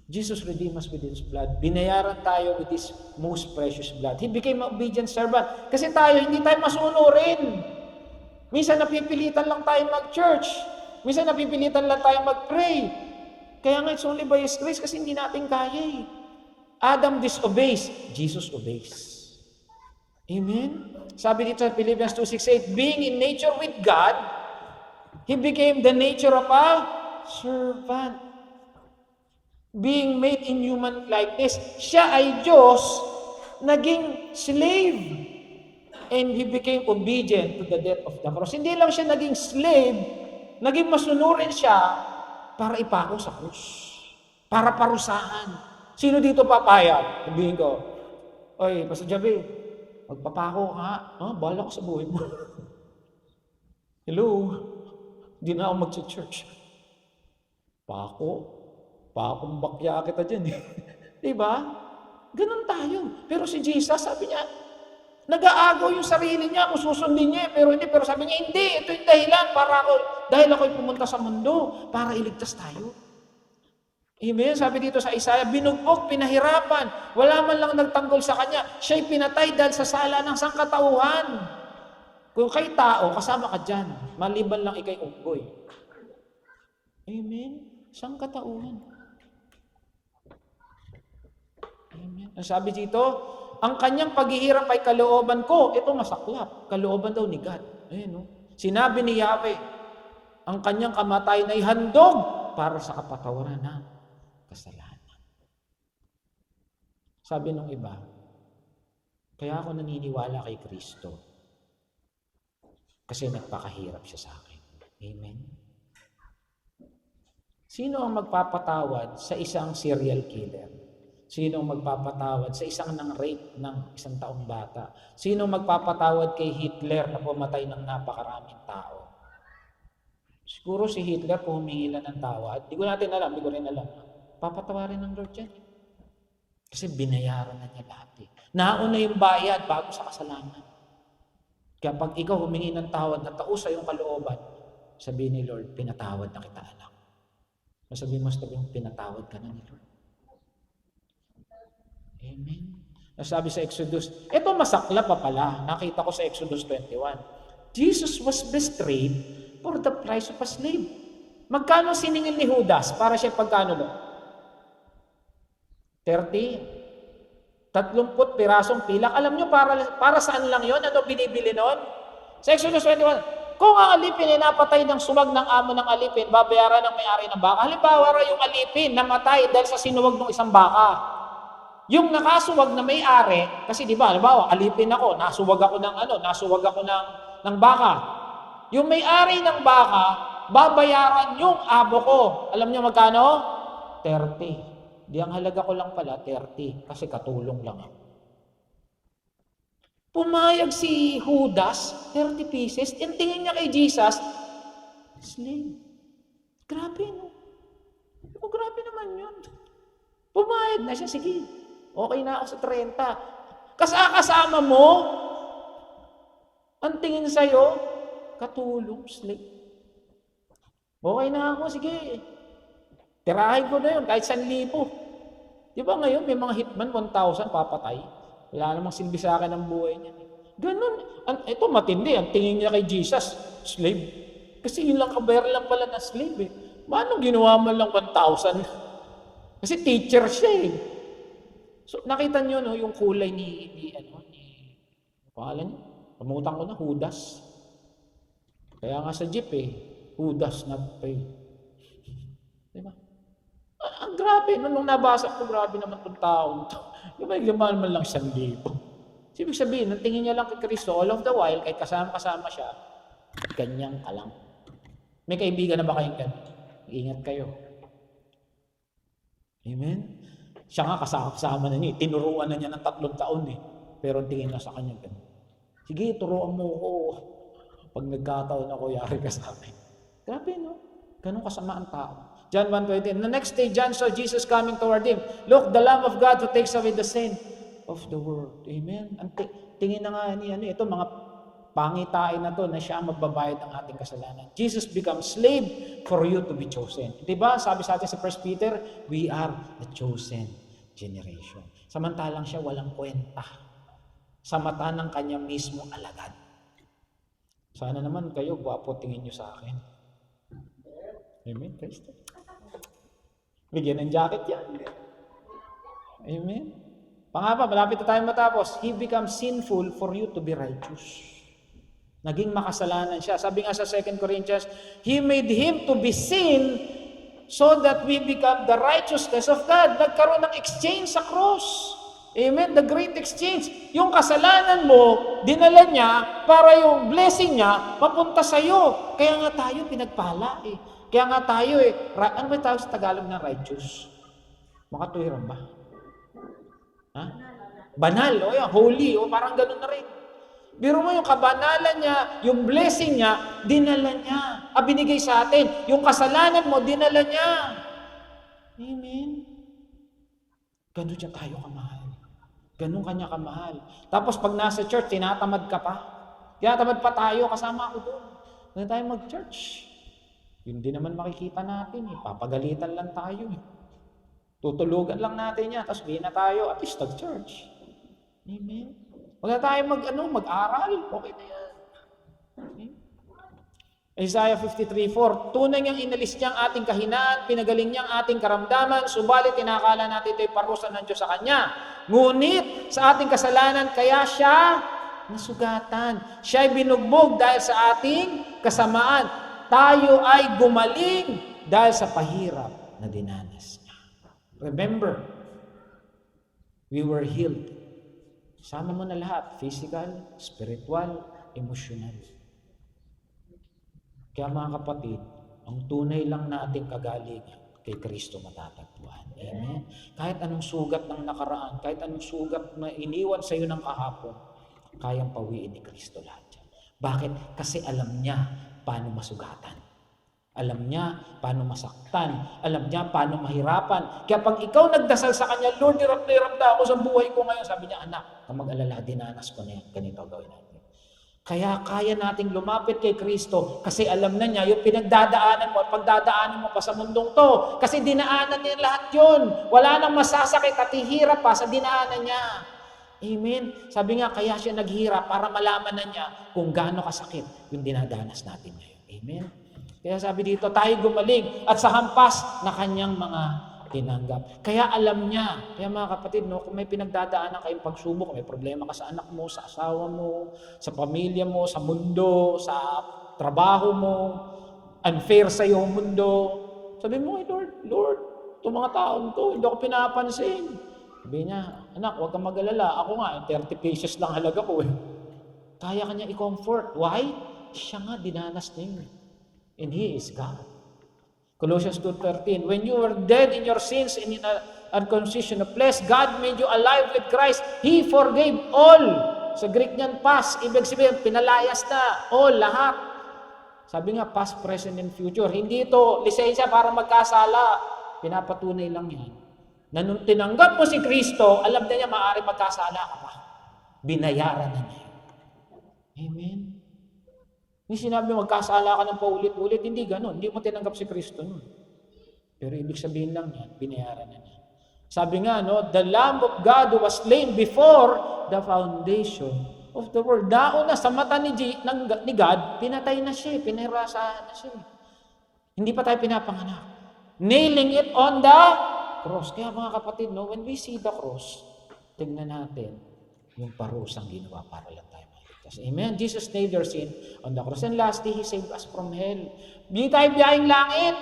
Jesus redeemed us with His blood. Binayaran tayo with His most precious blood. He became an obedient servant. Kasi tayo, hindi tayo masunurin. Minsan napipilitan lang tayo mag-church. Minsan napipilitan lang tayo mag-pray. Kaya nga, it's only by His grace kasi hindi natin kaya eh. Adam disobeys. Jesus obeys. Amen? Sabi dito sa Philippians 2:6-8, being in nature with God, He became the nature of a servant. Being made in human likeness, siya ay Diyos, naging slave. And He became obedient to the death of the cross. Hindi lang siya naging slave, naging masunurin siya para ipako sa krus. Para parusahan. Sino dito papayag? Sabihin ko, oy, Pastor Javi, magpapako ka, bahala ko sa buhay mo. Hello? Hindi na ako mag-church. Pakong bakya kita dyan eh. Diba? Ganun tayo. Pero si Jesus, sabi niya, nag-aagaw yung sarili niya kung susundin niya, pero hindi. Pero sabi niya, hindi, ito yung dahilan dahil ako'y pumunta sa mundo para iligtas tayo. Amen? Sabi dito sa Isaiah, binugbog, pinahirapan. Wala man lang nagtanggol sa kanya. Siya'y pinatay dahil sa sala ng sangkatauhan. Kung kay tao, kasama ka dyan. Maliban lang ikay unggoy. Amen? Sangkatauhan. Amen? Ang sabi dito, ang kanyang paghihirap ay kalooban ko. Ito masaklap. Kalooban daw ni God. Ayan, no? Sinabi ni Yahweh, ang kanyang kamatayan ay handog para sa kapatawaran ng kasalanan. Sabi nung iba, kaya ako naniniwala kay Kristo kasi nagpakahirap siya sa akin. Amen? Sino ang magpapatawad sa isang serial killer? Sino ang magpapatawad sa isang nang-rape ng isang taong bata? Sino ang magpapatawad kay Hitler na pumatay ng napakaraming tao? Siguro si Hitler kung humingi lang ng tawad, di ko rin alam. Papatawarin ng Lord yan. Kasi binayaran na niya lahat eh. Nauna yung bayad bago sa kasalanan. Kaya pag ikaw humingi ng tawad na taos sa iyong kalooban, sabihin ni Lord, pinatawad na kita anak. Sabihin mo, pinatawad ka na ni Lord. Amen. Sabi sa Exodus, ito masakla pa pala. Nakita ko sa Exodus 21. Jesus was betrayed for the price of a slave. Magkano siningil ni Judas para siya pagkano lo? 30 pirasong pilak. Alam nyo, para saan lang yon? Ano binibili nun? Sa Exodus 21, kung ang alipin ay napatay ng suwag ng amo ng alipin, babayaran ng may-ari ng baka. Halimbawa, yung alipin namatay dahil sa sinuwag ng isang baka. Yung nakasuwag na may-ari, kasi di ba, halimbawa, alipin ako, nasuwag ako ng baka. Yung may-ari ng baka, babayaran yung abo ko. Alam niyo magkano? 30. Di ang halaga ko lang pala, 30. Kasi katulong lang ako. Pumayag si Judas, 30 pieces. And tingin niya kay Jesus, slave. Grabe, no? Grabe naman yun. Pumayag na siya, sige. Okay na ako sa 30. Kasama mo, ang tingin sa'yo, katulong, slave. Okay na ako, sige. Tirahin ko na yun, kahit 1,000. Di ba ngayon, may mga hitman, 1,000, papatay. Wala namang silbi sa akin ang buhay niya. Ganun. Ito matindi, ang tingin niya kay Jesus, slave. Kasi yun lang kabayar lang pala na slave eh. Paano ginawa mo lang 1,000? Kasi teacher siya eh. So nakita niyo no, yung kulay ni pangalan niya? Pamutan ko na, Judas. Kaya nga sa jeep eh, Judas na pay. Diba? Ang grabe, nung nabasa ko, grabe naman itong taong to. Yung may laman man lang 1,000. Ibig sabihin, nang tingin niya lang kay Kristo, all of the while, kahit kasama-kasama siya, ganyan ka lang. May kaibigan na ba kayong ganyan? Ingat kayo. Amen? Siya nga kasama na niya, tinuruan na niya ng 3 taon eh. Pero tingin na sa kanya ganyan. Sige, turuan mo ko. Pag nagkataon ako, yari ka sa akin. Grabe, no? Ganun kasama ang tao. John 1:20. The next day, John saw Jesus coming toward him. Look, the Lamb of God who takes away the sin of the world. Amen? Tingin na nga niya, ito mga pangitain na to na siya ang magbabayad ng ating kasalanan. Jesus becomes slave for you to be chosen. Diba? Sabi sa atin sa 1 Peter, we are the chosen generation. Samantalang siya walang kwenta sa mata ng kanya mismo alagad. Sana naman kayo, gwapo tingin nyo sa akin. Amen, Kristo. Bigyan ng jacket yan. Amen. Pangapa, malapit na tayo matapos. He becomes sinful for you to be righteous. Naging makasalanan siya. Sabi nga sa 2 Corinthians, He made Him to be sin so that we become the righteousness of God. Nagkaroon ng exchange sa cross. Amen? The great exchange. Yung kasalanan mo, dinala niya para yung blessing niya mapunta sa'yo. Kaya nga tayo pinagpala eh. Kaya nga tayo ano ba tawag sa Tagalog ng righteous? Makatuwiran ba? Ha? Banal, o yan, holy, o parang ganun na rin. Biro mo yung kabanalan niya, yung blessing niya, dinala niya. Binigay sa atin. Yung kasalanan mo, dinala niya. Amen? Ganun siya tayo kamahal. Ganun kanya kamahal. Tapos pag nasa church, tinatamad ka pa. Tinatamad pa tayo, kasama ako doon. Ganun tayo mag-church. Yun din naman makikita natin. Papagalitan lang tayo. Tutulugan lang natin yan. Tapos hindi na tayo. At least nag-church. Amen? Huwag na tayo mag-aral. Okay na yan. Okay? Isaiah 53:4. Tunay niyang inalis niya ang ating kahinaan, pinagaling niya ang ating karamdaman, subalit tinakala natin ito'y parusa ng Diyos sa Kanya. Ngunit sa ating kasalanan, kaya siya nasugatan. Siya'y binugbog dahil sa ating kasamaan. Tayo ay gumaling dahil sa pahirap na dinanas niya. Remember, we were healed. Sama mo na lahat, physical, spiritual, emotional. Kaya mga kapatid, ang tunay lang nating kagalingan kay Kristo matatagpuan. Amen? Kahit anong sugat ng nakaraan, kahit anong sugat na iniwan sa iyo ng kahapon, kayang pawiin ni Kristo lahat yan. Bakit? Kasi alam niya paano masugatan. Alam niya paano masaktan. Alam niya paano mahirapan. Kaya pag ikaw nagdasal sa Kanya, Lord, hirap na ako sa buhay ko ngayon. Sabi niya, anak, kung mag-alala, dinanas ko na yan. Ganito gawin natin. Kaya kaya nating lumapit kay Kristo kasi alam na niya yung pinagdadaanan mo at pagdadaanan mo pa sa mundong to. Kasi dinaanan niya lahat yun. Wala nang masasakit at hihirap pa sa dinaanan niya. Amen? Sabi nga, kaya siya naghirap para malaman na niya kung gaano kasakit yung dinadanas natin ngayon. Amen? Kaya sabi dito, tayo gumaling at sa hampas na kanyang mga tinanggap. Kaya alam niya, kaya mga kapatid, no, kung may pinagdadaanan kayong pagsubok, may problema ka sa anak mo, sa asawa mo, sa pamilya mo, sa mundo, sa trabaho mo, unfair sa iyong mundo, sabi mo, Lord, itong mga taon to, hindi ako pinapansin. Sabi niya, anak, huwag kang mag-alala. Ako nga, 30 pesos lang halaga ko. Kaya kanya i-comfort. Why? Siya nga, dinanas niya yun. And He is God. Colossians 2:13, when you were dead in your sins and in uncircumcision of flesh, God made you alive with Christ. He forgave all. Sa Greek niyan, past. Ibig sabihin, pinalayas na. All, lahat. Sabi nga, past, present, and future. Hindi ito lisensya para magkasala. Pinapatunay lang yan. Na nung tinanggap mo si Kristo, alam na niya maaari magkasala ka pa. Binayaran na niya. Amen. Hindi sinabi magkasala ka ng paulit-ulit, hindi ganon. Hindi mo tinanggap si Kristo nun. Pero ibig sabihin lang yan, binayaran na niya. Sabi nga, no, the Lamb of God who was slain before the foundation of the world. Nauna sa mata ni God, pinatay na siya, pinirasahan na siya. Hindi pa tayo pinapanganak. Nailing it on the cross. Kaya mga kapatid, no, when we see the cross, tingnan natin yung parusang ginawa para lang tayo maligtas. Amen? Jesus nailed your sin on the cross. And lastly, He saved us from hell. Hindi tayo biyahing langit.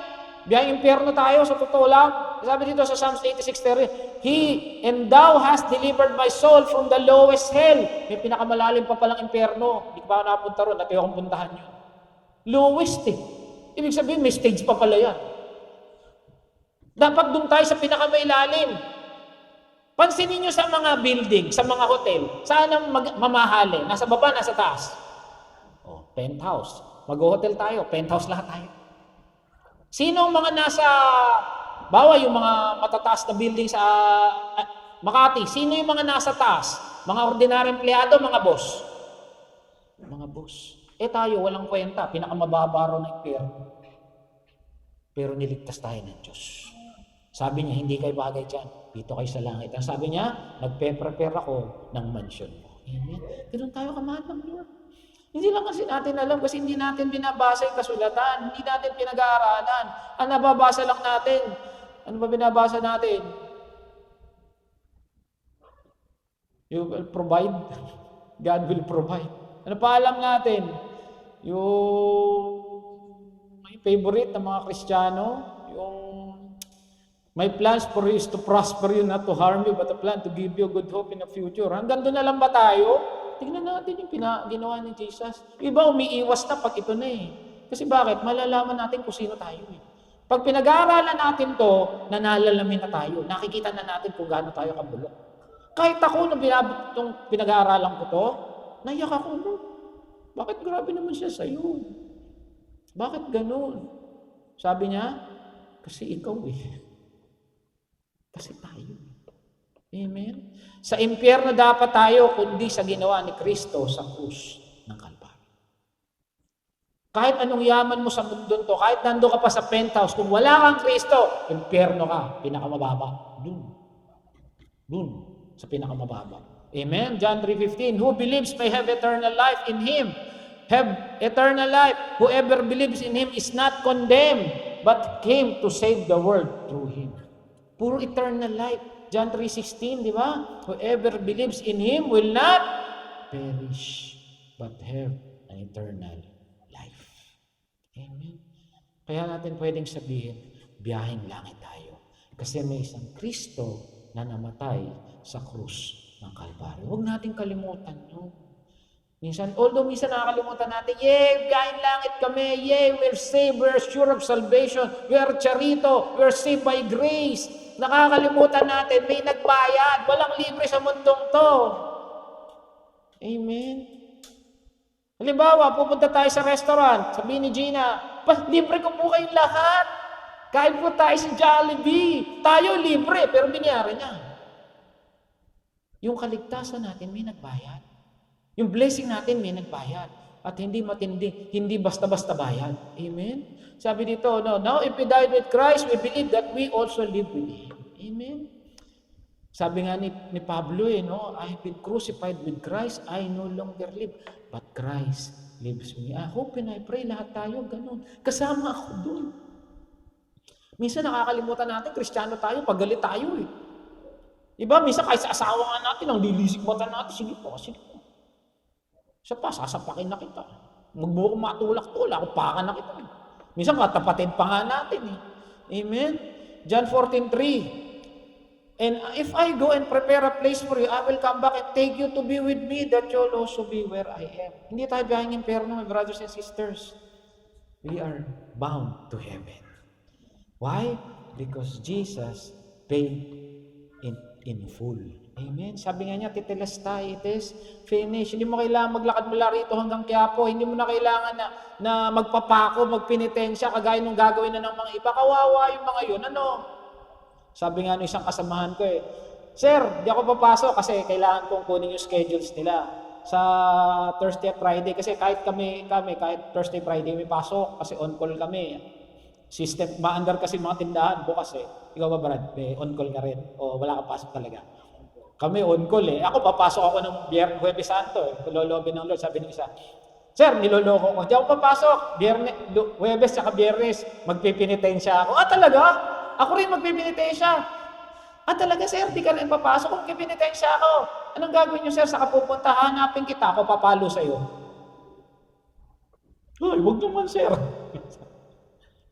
Biyahing impyerno tayo, sa totoo lang. Sabi dito sa Psalms 86:3, and thou hast delivered my soul from the lowest hell. May pinakamalalim pa palang impyerno. Hindi pa ako nakapunta ron, at ayokong puntahan yun. Lowest eh. Ibig sabihin, may stage pa pala yan. Dapat doon tayo sa pinakamailalim. Pansinin nyo sa mga building, sa mga hotel, saan ang mamahalin? Nasa baba, nasa taas? Penthouse. Mag-hotel tayo, penthouse lahat tayo. Sino ang mga nasa, bawa yung mga matataas na building sa Makati, sino yung mga nasa taas? Mga ordinaryong empleyado, mga boss? Mga boss. Tayo, walang kwenta, pinakamababa raw ng impyerno. Pero niligtas tayo ng Diyos. Sabi niya, hindi kayo bagay dyan. Dito kayo sa langit. Ang sabi niya, nagpe-prepare ako ng mansion mo. Amen. Ganun tayo kamahal ng Lord. Hindi lang kasi natin alam kasi hindi natin binabasa yung kasulatan. Hindi natin pinag-aaralan. Ang nababasa lang natin. Ano ba binabasa natin? You will provide. God will provide. Ano pa alam natin? Yung may favorite ng mga Kristiyano, yung my plans for you is to prosper you, not to harm you, but a plan to give you good hope in the future. Hanggang doon na lang ba tayo? Tingnan natin yung ginawa ni Jesus. Iba umiiwas na pag ito na eh. Kasi bakit? Malalaman natin kung sino tayo eh. Pag pinag-aaralan natin to, nanalalamin na tayo. Nakikita na natin kung gaano tayo kabulok. Kahit ako, nung pinag-aaralan ko to, naiyak ako, Lord. Bakit grabe naman siya sa'yo? Bakit ganun? Sabi niya, kasi ikaw eh. Kasi tayo. Amen? Sa impyerno dapat tayo, kundi sa ginawa ni Kristo sa krus ng Kalbaryo. Kahit anong yaman mo sa mundo to, kahit nando ka pa sa penthouse, kung wala kang Kristo, impyerno ka, pinakamababa. Doon, sa pinakamababa. Amen? John 3:15, who believes may have eternal life in Him. Have eternal life. Whoever believes in Him is not condemned, but came to save the world through Him. Puro eternal life. John 3:16, di ba? Whoever believes in Him will not perish, but have an eternal life. Amen. Kaya natin pwedeng sabihin, biyaheng langit tayo. Kasi may isang Kristo na namatay sa krus ng Kalbaryo. Huwag natin kalimutan yun. Minsan nakakalimutan natin, yay, biyaheng langit kami, yay, we're saved, we're sure of salvation, we are charito, we're saved by grace. Nakakalimutan natin, may nagbayad. Walang libre sa mundong to. Amen. Halimbawa, pupunta tayo sa restaurant. Sabi ni Gina, libre ko po kayong lahat. Kain po tayo sa Jollibee. Tayo libre, pero binayaran niya. Yung kaligtasan natin, may nagbayad. Yung blessing natin, may nagbayad. At hindi matindi, hindi basta-basta bayad. Amen? Sabi dito, no, now if we died with Christ, we believe that we also live with Him. Amen? Sabi nga ni Pablo, no, I have been crucified with Christ, I no longer live, but Christ lives with me. I hope and I pray lahat tayo ganun. Kasama ako doon. Minsan nakakalimutan natin, Kristiyano tayo, paggalit tayo eh. Diba? Minsan kahit sa asawa nga natin, ang lilisik mata natin, sige po. Siya pa, sasapakin na kita. Magbuo kong matulak-tulak, pakan na kita. Minsan katapatin pa nga natin eh. Amen? John 14:3. And if I go and prepare a place for you, I will come back and take you to be with me, that you'll also be where I am. Hindi tayo biyahing impyerno, my brothers and sisters. We are bound to heaven. Why? Because Jesus paid in full. Amen? Sabi nga niya, tetelestai, it is finished. Hindi mo kailangan maglakad mula rito hanggang Quiapo. Hindi mo na kailangan na magpapako, magpenitensya, kagaya nung gagawin na ng mga iba. Kawawa yung mga yun. Ano? Sabi nga nung isang kasamahan ko Sir, di ako papasok kasi kailangan kong kunin yung schedules nila sa Thursday at Friday. Kasi kahit kami kahit Thursday, Friday may pasok kasi on-call kami. System, maandar kasi mga tindahan bukas Ikaw ba, Brad? May on-call ka rin? O wala ka pasok talaga? Kami on-call Ako, papasok ako ng Huwebes Santo Lolobin ng Lord, sabi ng isa. Sir, niloloko ko. Di ako papasok. Huwebes saka Biyernes, magpipinitensya ako. Talaga? Ako rin magpipinitensya. Talaga, sir, di ka rin papasok kung magpipinitensya ako. Anong gagawin niyo, sir? Saka pupunta, hanapin kita, ako papalo sa'yo. Ay, wag naman, sir.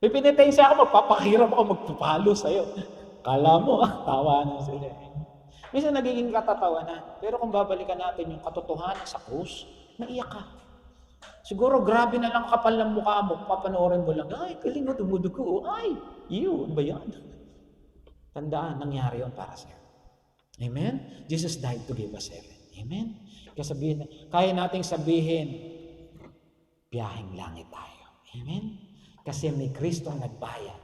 Pipinitensya ako, magpapakirap ako, magpapalo sa'yo. Kala mo, tawa na sila. Minsan nagiging katatawanan. Pero kung babalikan natin yung katotohanan sa krus, naiyak ka. Siguro grabe na lang kapal ng mukha mo, papanoorin mo lang, ay, kaling mo tumudugo, ay, yun ba yan? Tandaan, nangyari yun para sa'yo. Amen? Jesus died to give us heaven. Amen? Kaya nating sabihin, biyaheng langit tayo. Amen? Kasi may Kristo ang nagbayad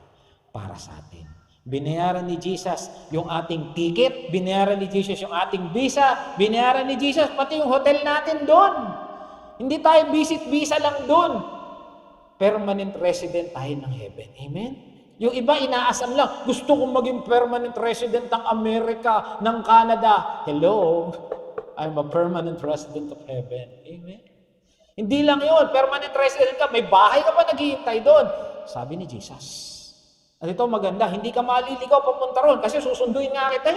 para sa atin. Binayaran ni Jesus yung ating ticket, binayaran ni Jesus yung ating visa, binayaran ni Jesus pati yung hotel natin doon. Hindi tayo visit-visa lang doon. Permanent resident tayo ng heaven. Amen? Yung iba inaasam lang, gusto kong maging permanent resident ng Amerika, ng Canada. Hello? I'm a permanent resident of heaven. Amen? Hindi lang yun, permanent resident ka, may bahay ka pa naghihintay doon. Sabi ni Jesus. At ito maganda, hindi ka maliligaw papunta ron kasi susunduin nga kita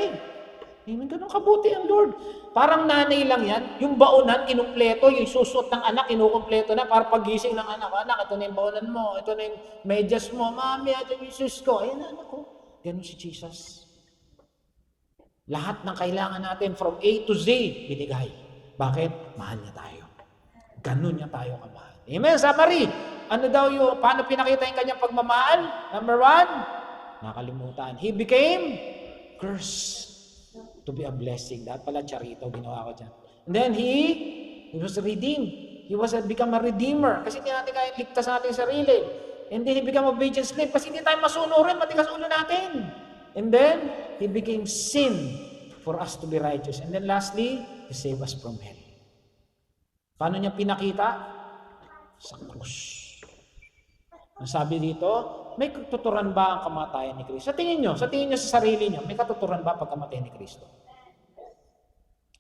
Amen. Ganun kabuti ang Lord. Parang nanay lang yan. Yung baonan, kinumpleto. Yung susuot ng anak, kinukumpleto na. Para pagising ng anak, ito na yung baonan mo. Ito na yung medyas mo. Mami, ito yung sus ko. Ayan na, anak ko. Ganun si Jesus. Lahat ng kailangan natin from A to Z, binigay. Bakit? Mahal niya tayo. Ganun niya tayo kamahal. Amen. Summary. Ano daw yung, paano pinakita yung kanyang pagmamahal? Number 1, nakalimutan. He became curse. To be a blessing. Dapat pala charito, ginawa ko dyan. And then he was redeemed. He was become a redeemer. Kasi hindi natin kaya ligtas natin sarili. And then he became obedient slave. Kasi hindi tayo masunurin, matigas ulo natin. And then, he became sin for us to be righteous. And then lastly, he saved us from hell. Paano niya pinakita? Sa krus. Ang sabi dito, may katuturan ba ang kamatayan ni Kristo? Sa tingin nyo sa sarili nyo, may katuturan ba pagkamatay ni Kristo?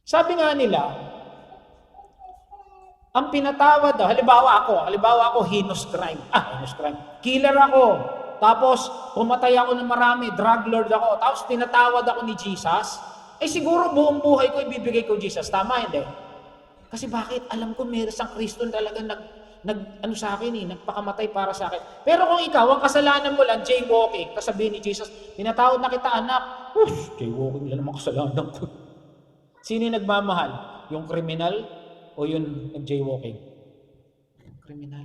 Sabi nga nila, ang pinatawad daw, halimbawa ako, heinous crime. Killer ako. Tapos, pumatay ako ng marami, drug lord ako. Tapos, pinatawad ako ni Jesus. Siguro buong buhay ko, ibibigay ko Jesus. Tama, hindi? Kasi bakit? Alam ko, may isang Kristo talaga sa akin nagpakamatay para sa akin. Pero kung ikaw, ang kasalanan mo lang, jaywalking, kasabihin ni Jesus, pinatawad na kita, anak. Jaywalking lang naman kasalanan ko. Sino yung nagmamahal? Yung kriminal o yung nag-jaywalking? Kriminal.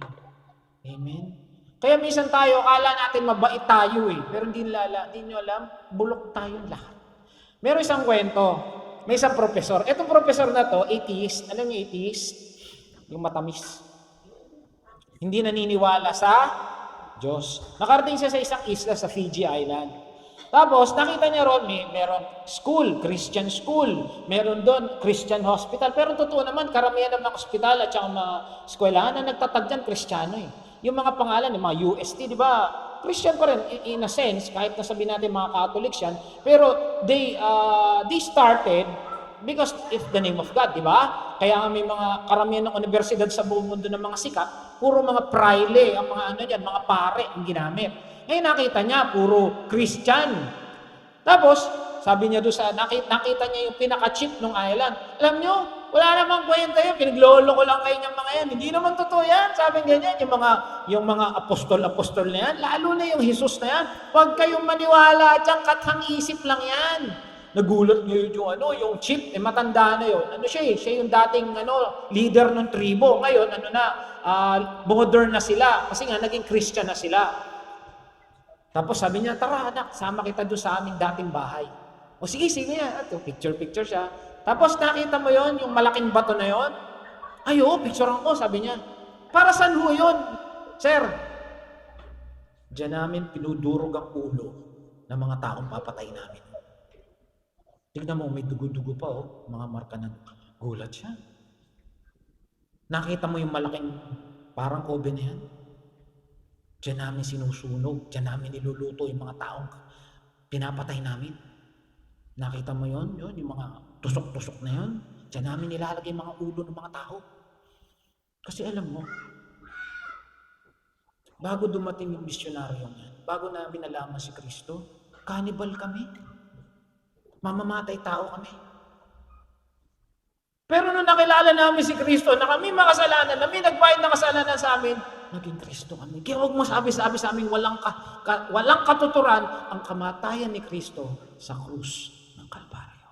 Amen? Kaya minsan tayo, akala natin mabait tayo pero hindi nyo alam, bulok tayong lahat. Meron isang kwento, may isang professor. Etong professor na to, atheist. Alam niyo atheist? Yung matamis. Hindi naniniwala sa Diyos. Nakarating siya sa isang isla sa Fiji Island. Tapos, nakita niya ron, meron school, Christian school. Meron doon, Christian hospital. Pero totoo naman, karamihan ng mga hospital at saka mga eskwelahan na nagtatag dyan, Kristiyano Yung mga pangalan, yung mga UST, di ba? Christian pa rin, in a sense, kahit nasabi natin mga Catholics yan. Pero they started Because it's the name of God, di ba? Kaya nga may mga karamihan ng universidad sa buong mundo ng mga sikat, puro mga praile, ang mga ano yan, mga pare ang ginamit. Ngayon nakita niya, puro Christian. Tapos, sabi niya doon sa, nakita niya yung pinaka-cheap ng island. Alam niyo, wala namang kwenta yun, pinaglolo ko lang kayo ng mga yan. Hindi naman totoo yan. Sabi ganyan, yung mga apostol-apostol na yan, lalo na yung Jesus na yan. Huwag kayong maniwala dyan, kathang isip lang yan. Nagulat ngayon yung chief, matanda na yun. Siya yung dating leader ng tribo. Ngayon, modern na sila kasi nga naging Christian na sila. Tapos sabi niya, tara anak, sama kita doon sa aming dating bahay. O sige yan. Picture siya. Tapos nakita mo yon, yung malaking bato na yon? Ay, picturean ko, sabi niya. Para saan ho yun? Sir, diyan namin pinudurog ang ulo ng mga taong papatay namin. Tignan mo, may dugo-dugo pa, mga marka ng gulat siya. Nakita mo yung malaking parang oven na yan? Diyan namin sinusunog, diyan namin niluluto yung mga taong pinapatay namin. Nakita mo yon, yung mga tusok-tusok na yon? Diyan namin nilalagay mga ulo ng mga tao. Kasi alam mo, bago dumating yung misyonaryo yan, bago namin nalaman si Kristo, cannibal kami. Mamamatay tao kami. Pero nung nakilala namin si Kristo, na kami makasalanan, na may nagbayad na kasalanan sa amin, naging Kristo kami. Kaya huwag mo sabi-sabi sa amin, walang katuturan ang kamatayan ni Kristo sa krus ng Kalbaryo.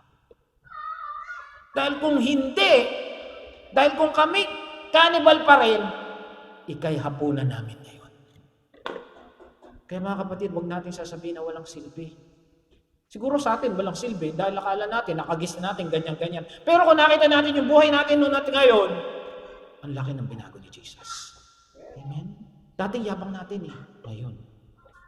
Dahil kung kami cannibal pa rin, ikay hapunan namin ngayon. Kaya mga kapatid, huwag natin sasabihin na walang silbi. Siguro sa atin, walang silbi, dahil akala natin, nakagis na natin, ganyan-ganyan. Pero kung nakita natin yung buhay natin noon natin ngayon, ang laki ng binago ni Jesus. Amen? Dating yabang natin Ngayon,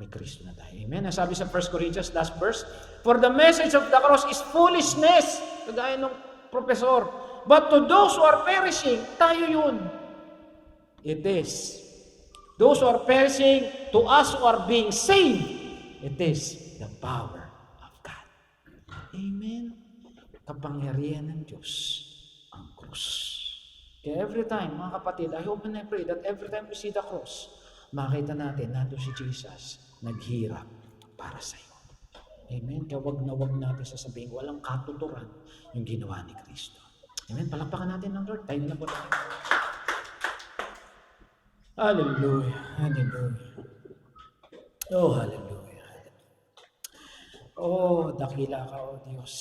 may Kristo na tayo. Amen? Nasabi sa 1 Corinthians, last verse, for the message of the cross is foolishness. Kagaya ng professor. But to those who are perishing, tayo yun. It is. Those who are perishing, to us who are being saved, it is the power. Amen. Kapangyarihan ng Diyos ang krus. Kaya every time, mga kapatid, I hope and I pray that every time we see the cross, makita natin natin si Jesus naghirap para sa iyo. Amen. Kaya wag natin sasabihin, walang katuturan yung ginawa ni Kristo. Amen. Palakpakan natin ng Lord. Tayo na po natin. Hallelujah. Hallelujah. Oh, hallelujah. Oh, dakila ka, oh Diyos.